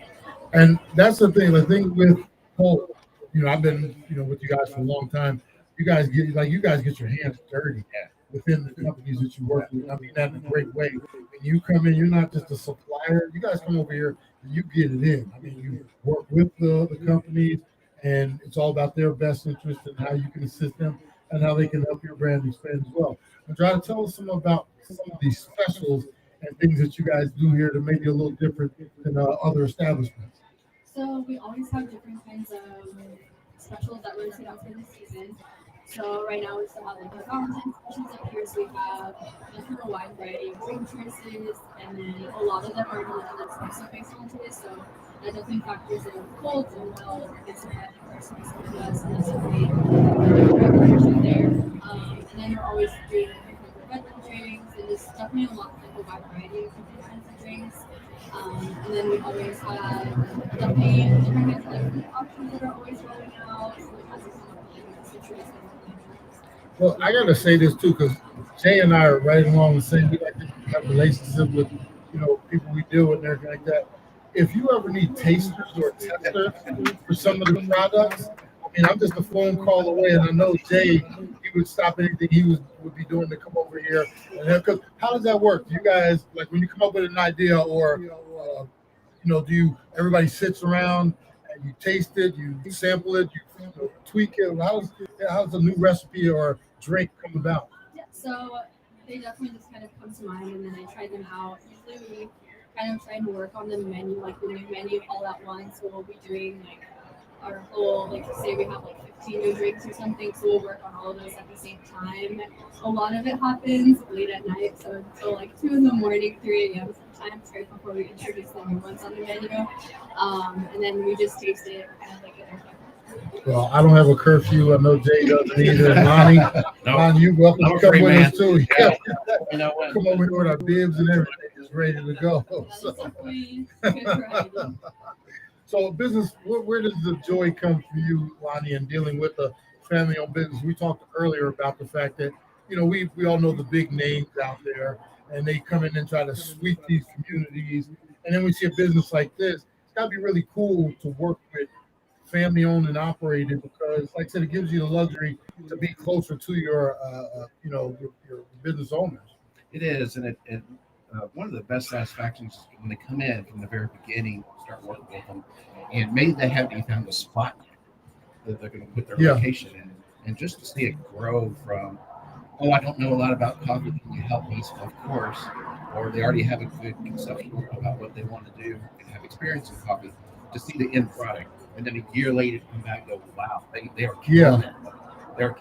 And that's the thing. The thing with Colt, I've been, with you guys for a long time. You guys get your hands dirty within the companies that you work with. I mean that in a great way. When you come in, you're not just a supplier. You guys come over here and you get it in. I mean, you work with the companies, and it's all about their best interest and how you can assist them and how they can help your brand expand as well. And try to tell us some about some of these specials and things that you guys do here that may be a little different than other establishments. So we always have different kinds of specials that rotate out for the season. So right now we still have like the Valentine's specials up here. So we have a wide variety of drink choices, and then a lot of them are limited espresso based on taste. So that definitely factors in cold and well get some heavy personally with us, and that's great there. And then we're always doing different drinks, and just definitely a wide variety of different kinds of drinks. And then we always have definitely different kinds of food options that are always rolling out. So it has a citrus. Well, I gotta say this too, because Jay and I are right along the same. We like to have a relationship with, people we deal with and everything like that. If you ever need tasters or testers for some of the products, I'm just a phone call away, and I know Jay, he would stop anything he would be doing to come over here. And how does that work? Do you guys, like, when you come up with an idea, or everybody sits around and you taste it, you sample it, you tweak it? How's a new recipe or drink come about? Yeah, so they definitely just kind of come to mind, and then I try them out. Usually we kind of try and work on the menu, like the new menu all at once. So we'll be doing like our whole, like say we have like 15 new drinks or something, so we'll work on all of those at the same time. A lot of it happens late at night, so until like 2 in the morning, 3 a.m. sometimes, right before we introduce the new ones on the menu. And then we just taste it kind of like in our Well, I don't have a curfew. I know Jay doesn't either. Lonnie, Lonnie, you're welcome to come with us too. Yeah. You know what? Come over here with our bibs and everything. It's ready to go. That's definitely good variety. So business, where does the joy come for you, Lonnie, in dealing with a family-owned business? We talked earlier about the fact that, we all know the big names out there, and they come in and try to sweep these communities. And then we see a business like this. It's got to be really cool to work with family-owned and operated because, like I said, it gives you the luxury to be closer to your business owners. It is, and one of the best satisfactions is when they come in from the very beginning, start working with them, and maybe they haven't even found a spot that they're going to put their location in, and just to see it grow from, oh, I don't know a lot about coffee, can you help me? So of course, or they already have a good conception about what they want to do and have experience in coffee, to see the end product, and then a year later come back and go, wow, they are killing it. They're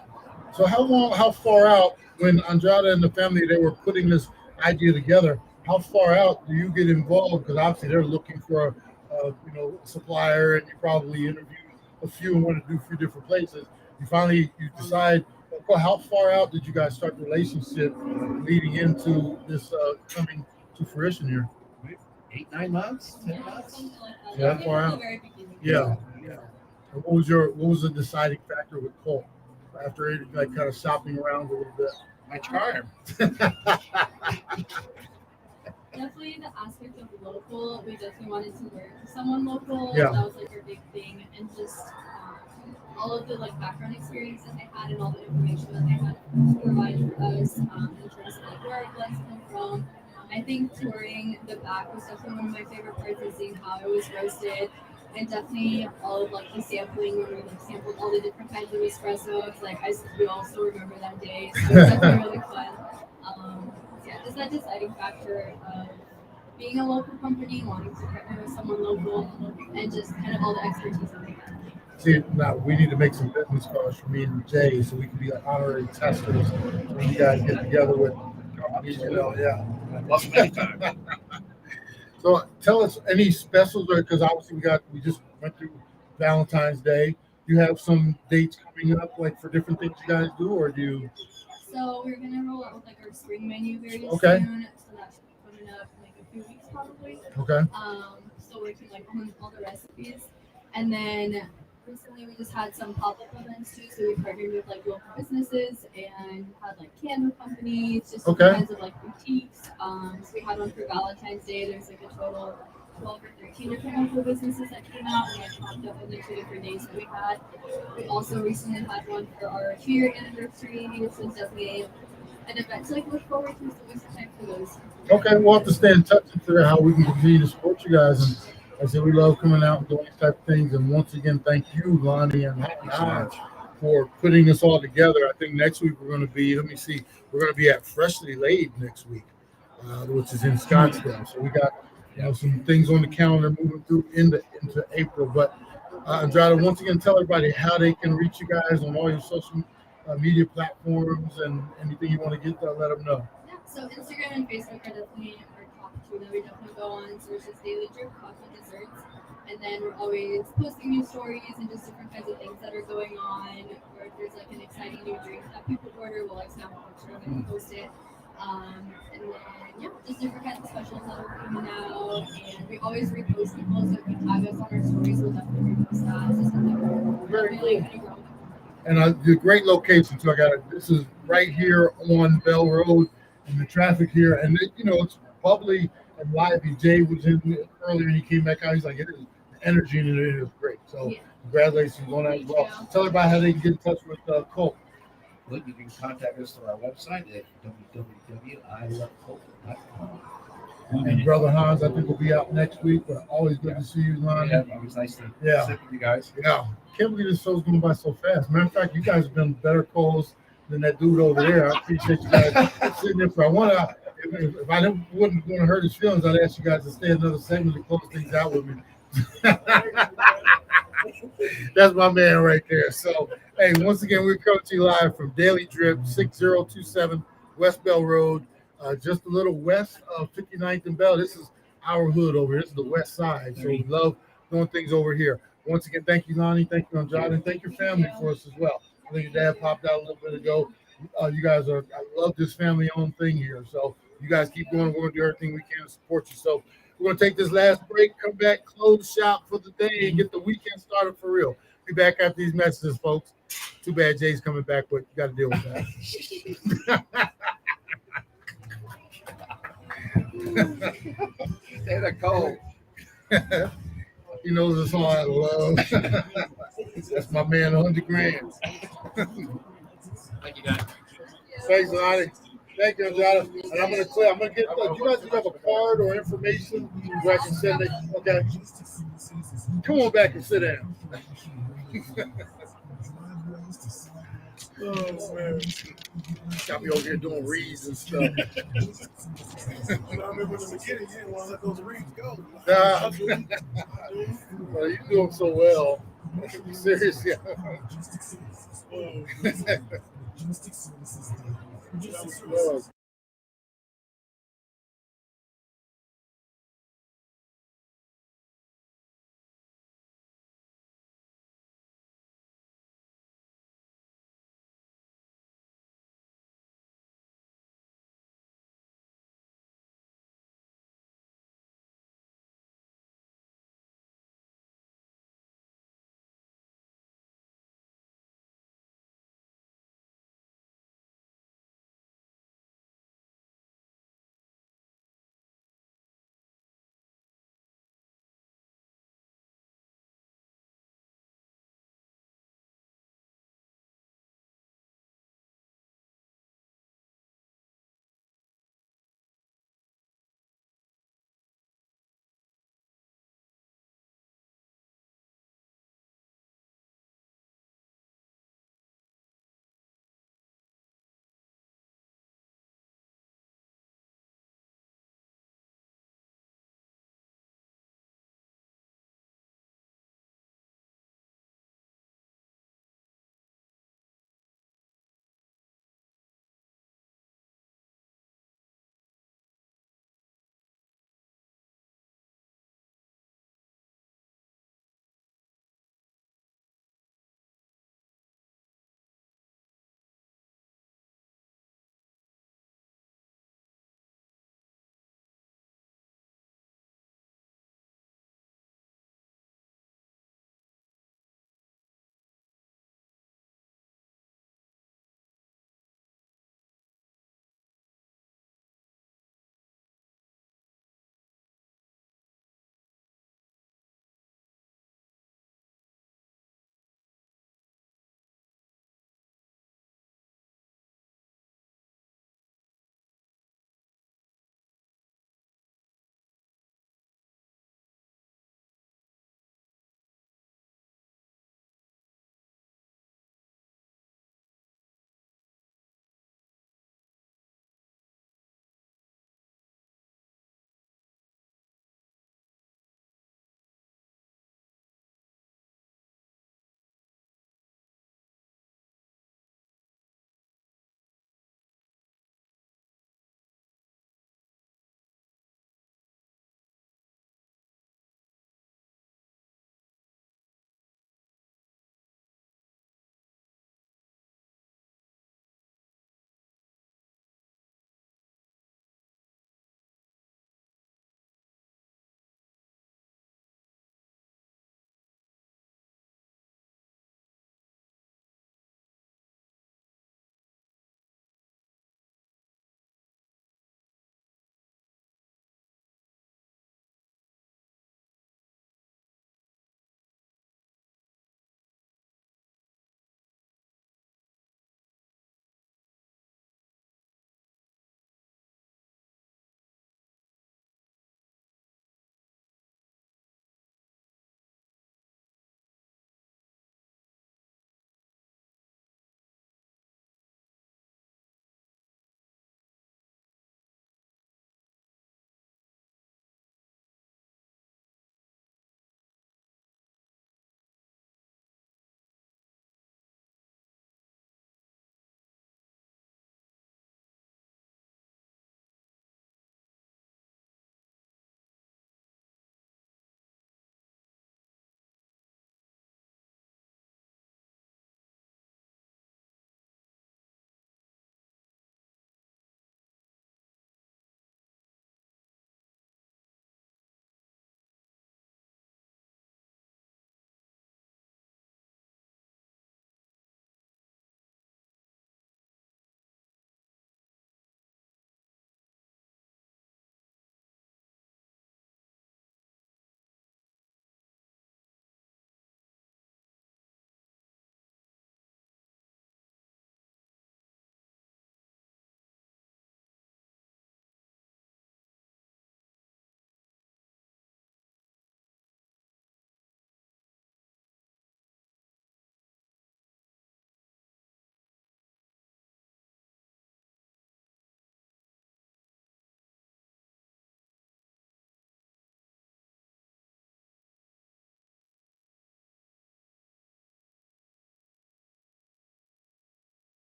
So how far out, when Andrada and the family, they were putting this idea together, how far out do you get involved? Because obviously they're looking for a supplier, and you probably interviewed a few and want to do a few different places. You decide, well, how far out did you guys start the relationship leading into this coming to fruition here? 8, 9 months, 10 months. Yeah, far out. Yeah. And what was the deciding factor with Colt after it, like, kind of shopping around a little bit? My charm. Definitely the aspect of local. We definitely wanted to work with someone local. Yeah. That was like our big thing, and just all of the like background experience that they had and all the information that they had to provide for us in terms of like where our blends come from. I think touring the back was definitely one of my favorite parts, of seeing how it was roasted, and definitely all of like the sampling when we like sampled all the different kinds of espressos. Like we also remember that day, so it was definitely really fun. Yeah, just that deciding factor of being a local company, wanting to partner with someone local, and just kind of all the expertise that they have. See, now we need to make some business cards for me and Jay so we can be like honorary testers when you guys get together with companies, yeah. Welcome anytime. So tell us any specials, because obviously we just went through Valentine's Day. You have some dates coming up, like for different things you guys do, or do you? So we're gonna roll out with like our spring menu very soon. So that should be coming up in like a few weeks probably. Okay. Still working like on all the recipes, and then recently we just had some pop-up events too. So we partnered with like local businesses and had like candle companies, just different kinds of like boutiques. So we had one for Valentine's Day. There's like a total of 12 or 13 different local businesses that came out and like popped up in the 2 different days that we had. We also recently had one for our 2-year anniversary. This was definitely an event to like look forward to, so we time for those. Okay, we'll have to stay in touch and figure out how we can continue to support you guys. And I said we love coming out and doing these type of things. And once again, thank you, Lonnie and Hodge, for putting this all together. I think next week we're going to be, we're going to be at Freshly Laid next week, which is in Scottsdale. So we got some things on the calendar moving through into April. But Andrada, once again, tell everybody how they can reach you guys on all your social media platforms and anything you want to get there, let them know. Yeah, so Instagram and Facebook are definitely our top 2 that we definitely go on. So it's just Daily Drip Coffee Desserts. And then we're always posting new stories and just different kinds of things that are going on. Or if there's like an exciting new drink that people order, we'll like snap a picture of it and post it. And then just different kinds of specials that are coming out. And we always repost people, so if you tag us on our stories, we'll definitely repost that. It's just something we're really kind of growing. And the great location, so this is right here on Bell Road, and the traffic here, and it's bubbly and lively. Jay was in earlier, and he came back out. He's like, it is energy in it is great. So congratulations on that as well. Tell everybody how they can get in touch with Colt. Well, you can contact us through our website at www.ilovecolt.com. And Brother Hans, I think, will be out next week, but always good to see you, Lonnie. Yeah, always nice to sit with you guys. Yeah. Can't believe this show's going by so fast. Matter of fact, you guys have been better calls than that dude over there. I appreciate you guys sitting there for. If I wouldn't want to hurt his feelings, I'd ask you guys to stay another segment to close things out with me. That's my man right there. So, hey, once again, we're coming to you live from Daily Drip, 6027 West Bell Road, just a little west of 59th and Bell. This is our hood over here. This is the west side. So we love doing things over here. Once again, thank you, Lonnie. Thank you, Andrade, and thank your family for us as well. I think your dad popped out a little bit ago. You guys are, I love this family-owned thing here. So you guys keep going. We're going to do everything we can to support you. So we're going to take this last break, come back, close shop for the day, and get the weekend started for real. Be back after these messages, folks. Too bad Jay's coming back, but you got to deal with that. Stay the cold. He knows it's all out of love. That's my man, 100 grand. Thank you, guys. Thanks, Lonnie. Thank you, Jonathan. And I'm gonna get. Do you guys have a card or information where I can send it? Okay. Come on back and sit down. Oh man, got me over here doing reads and stuff. I remember in the beginning, you didn't want to let those reads go. Nah. Well, you doing so well. Seriously. Oh.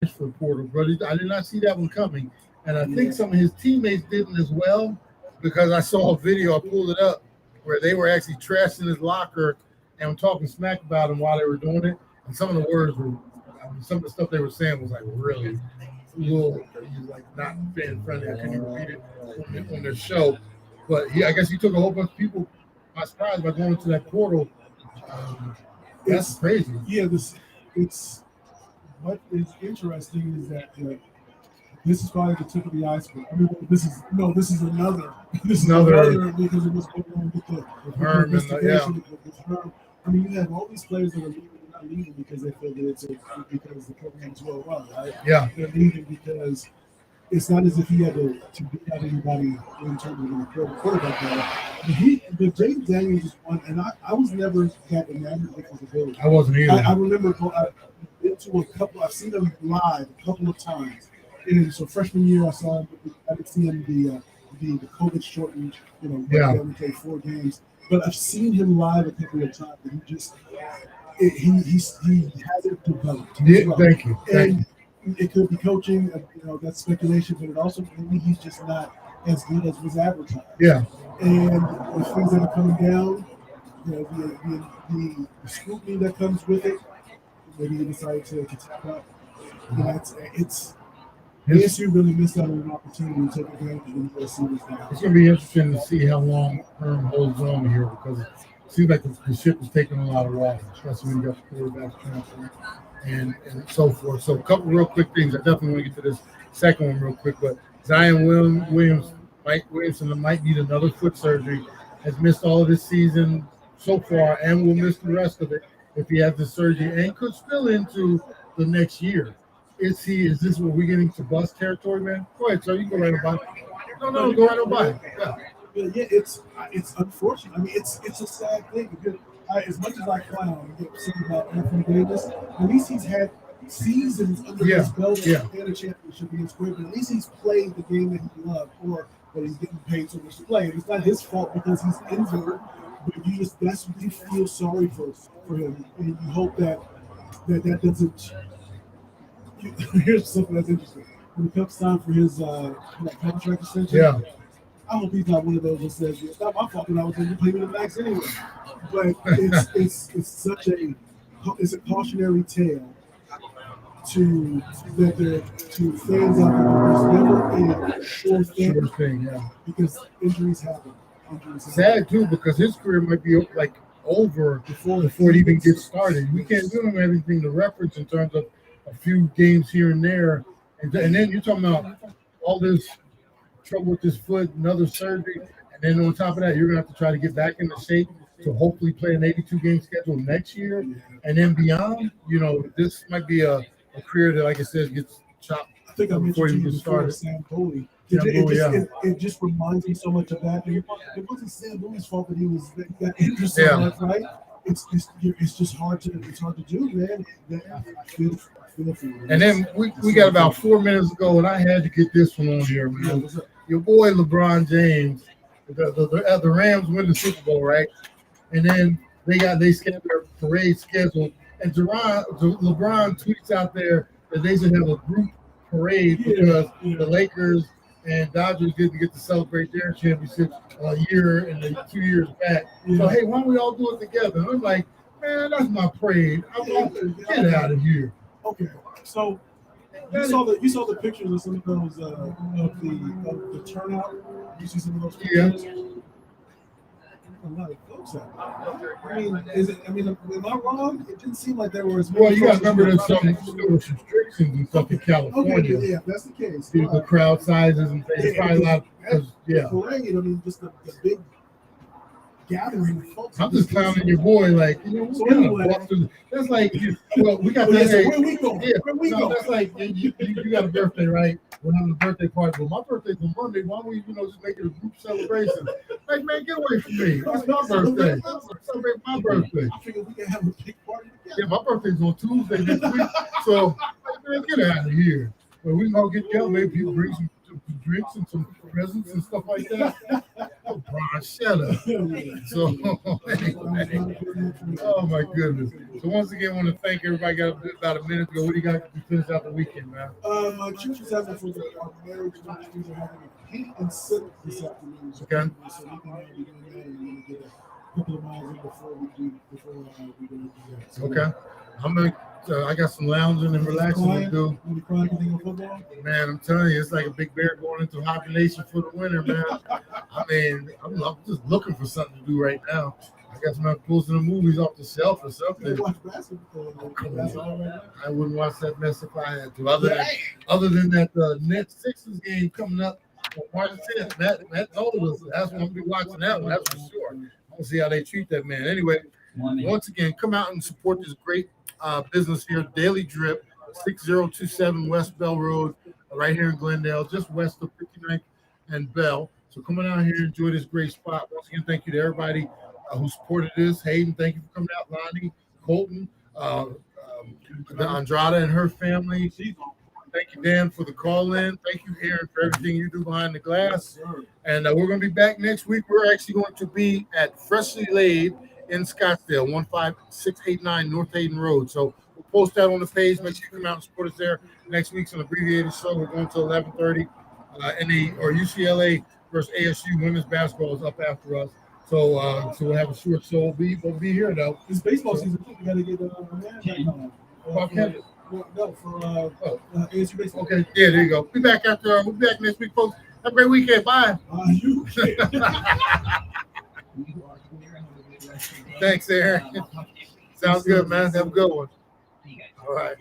transfer portal, but I did not see that one coming. And I think some of his teammates didn't as well because I saw a video, I pulled it up, where they were actually trashing his locker and talking smack about him while they were doing it. And some of the words were, some of the stuff they were saying was like really little, like not fan friendly. I couldn't even read it on their show. But I guess he took a whole bunch of people by surprise by going to that portal. That's crazy. Yeah, it's what is interesting is that this is probably the tip of the iceberg. I mean, this is another. This is another because of what's going on with the investigation. With Herm. I mean, you have all these players that are leaving. They're not leaving because they feel that because the program is well run, right? Yeah, they're leaving because it's not as if he had to beat out anybody in terms of the quarterback play. But Jaden Daniels is one, and I was never that enamored with his ability. I wasn't either. I remember I've seen him live a couple of times. And so freshman year, I didn't see him the COVID shortened, we played 4 games. But I've seen him live a couple of times, and he hasn't developed. Yeah, thank you. And it could be coaching, that's speculation, but it also maybe he's just not as good as was advertised. Yeah. And the things that are coming down, the scrutiny that comes with it, maybe he decided to tap up. ASU really missed out on an opportunity to take advantage of the USC was down. It's going to be interesting to see how long Herm holds on here because it seems like the ship is taking a lot of water, especially when you got the quarterbacks transferring and so forth. So a couple real quick things. I definitely want to get to this second one real quick, but Zion Williamson might need another foot surgery. Has missed all of this season so far and will miss the rest of it if he has the surgery and could spill into the next year. Is this what we're getting to bust territory, man? Go ahead, sir. You can go right on by. No, go right on by. Yeah, it's unfortunate. I mean, it's a sad thing because as much as I clown and get upset about Anthony Davis, at least he's had seasons under his belt and a championship against Quinn, but at least he's played the game that he loved or that he's getting paid so much to play. And it's not his fault because he's injured, but that's what you feel sorry for him, and you hope that doesn't. Here's something that's interesting. When it comes time for his contract extension, I hope he's not one of those that says, "It's not my fault that I was going to play with the max anyway." But it's a cautionary tale to fans out there. There's never a sure thing, because injuries happen. Sad too, because his career might be like over before it even gets started. We don't have anything to reference in terms of a few games here and there, and then you're talking about all this trouble with his foot, another surgery, and then on top of that, you're gonna have to try to get back into shape to hopefully play an 82-game schedule next year, and then beyond. This might be a career that, like I said, gets chopped. I think I mentioned to you before Sam Bowie. It just reminds me so much of that. It wasn't Sam Bowie's fault that he was that injured so much, right? It's just hard to do, man. I feel for you. And then we got about 4 minutes ago, and I had to get this one on here, man. Your boy LeBron James, the Rams win the Super Bowl, right? And then they scheduled their parade schedule, and LeBron tweets out there that they should have a group parade because the Lakers and Dodgers didn't get to celebrate their championship a year and 2 years back. So hey, why don't we all do it together? And I'm like, man, that's my parade. Get out of here. Okay, so you saw the pictures of some of those of the turnout. You see some of those pictures. A lot of folks out there. I mean, am I wrong? It didn't seem like there were as many. Well, you got to remember there's some restrictions and stuff in California. Okay, yeah, if that's the case. The crowd sizes and things. Probably a lot. Parade. I mean, just the big gathering of folks. I'm just clowning your boy, like, so anyway, that's like, well, we got that. So where we going? Yeah, where we going? That's like, you got a birthday, right? We're having a birthday party. Well, my birthday's on Monday. Why don't we, just make it a group celebration? Like, man, get away from me. It's my birthday. Celebrate my birthday. I figured we can have a big party together. Yeah, my birthday's on Tuesday next week. So, man, get out of here. But we can all get together. Maybe people bring some drinks and some presents and stuff like that. Oh, Brian, shut up. So, anyway, oh my goodness. So once again, I want to thank everybody. Got about a minute ago. What do you got to finish out the weekend, man? My church is having for our marriage ministries are having a paint and sip this afternoon. So Okay. So we can be doing that, and we're gonna get a couple of miles in before we do that. So, Okay. I'm gonna. I got some lounging and relaxing to do. You crying anything on football? Man, I'm telling you, it's like a big bear going into hibernation for the winter, man. I mean, I'm just looking for something to do right now. I guess I'm not pulling the movies off the shelf or something. You watch basketball. I wouldn't watch that mess if I had to. Other than that, Nets Sixers game coming up on March 10th. Matt told us that's when I'm gonna be watching that one. That's for sure. I want to see how they treat that man. Anyway, once again, come out and support this great business here, Daily Drip, 6027 West Bell Road, right here in Glendale, just west of 59th and Bell. So coming out here, enjoy this great spot. Once again, thank you to everybody who supported this. Hayden, thank you for coming out. Lonnie, Colton, Andrada and her family. Thank you, Dan, for the call in. Thank you, Aaron, for everything you do behind the glass. And we're going to be back next week. We're actually going to be at Freshly Laid in Scottsdale, 15689 North Hayden Road. So we'll post that on the page. Make sure you come out and support us there. Next week's an abbreviated show. We're going to 11:30. UCLA versus ASU women's basketball is up after us. So we'll have a short show. We'll be here though. It's baseball season. We got to get no, for ASU baseball. Okay, yeah, there you go. Be back after. We'll be back next week, folks. Have a great weekend. Bye. Thanks, Aaron. Sounds good, man. Have a good one. All right.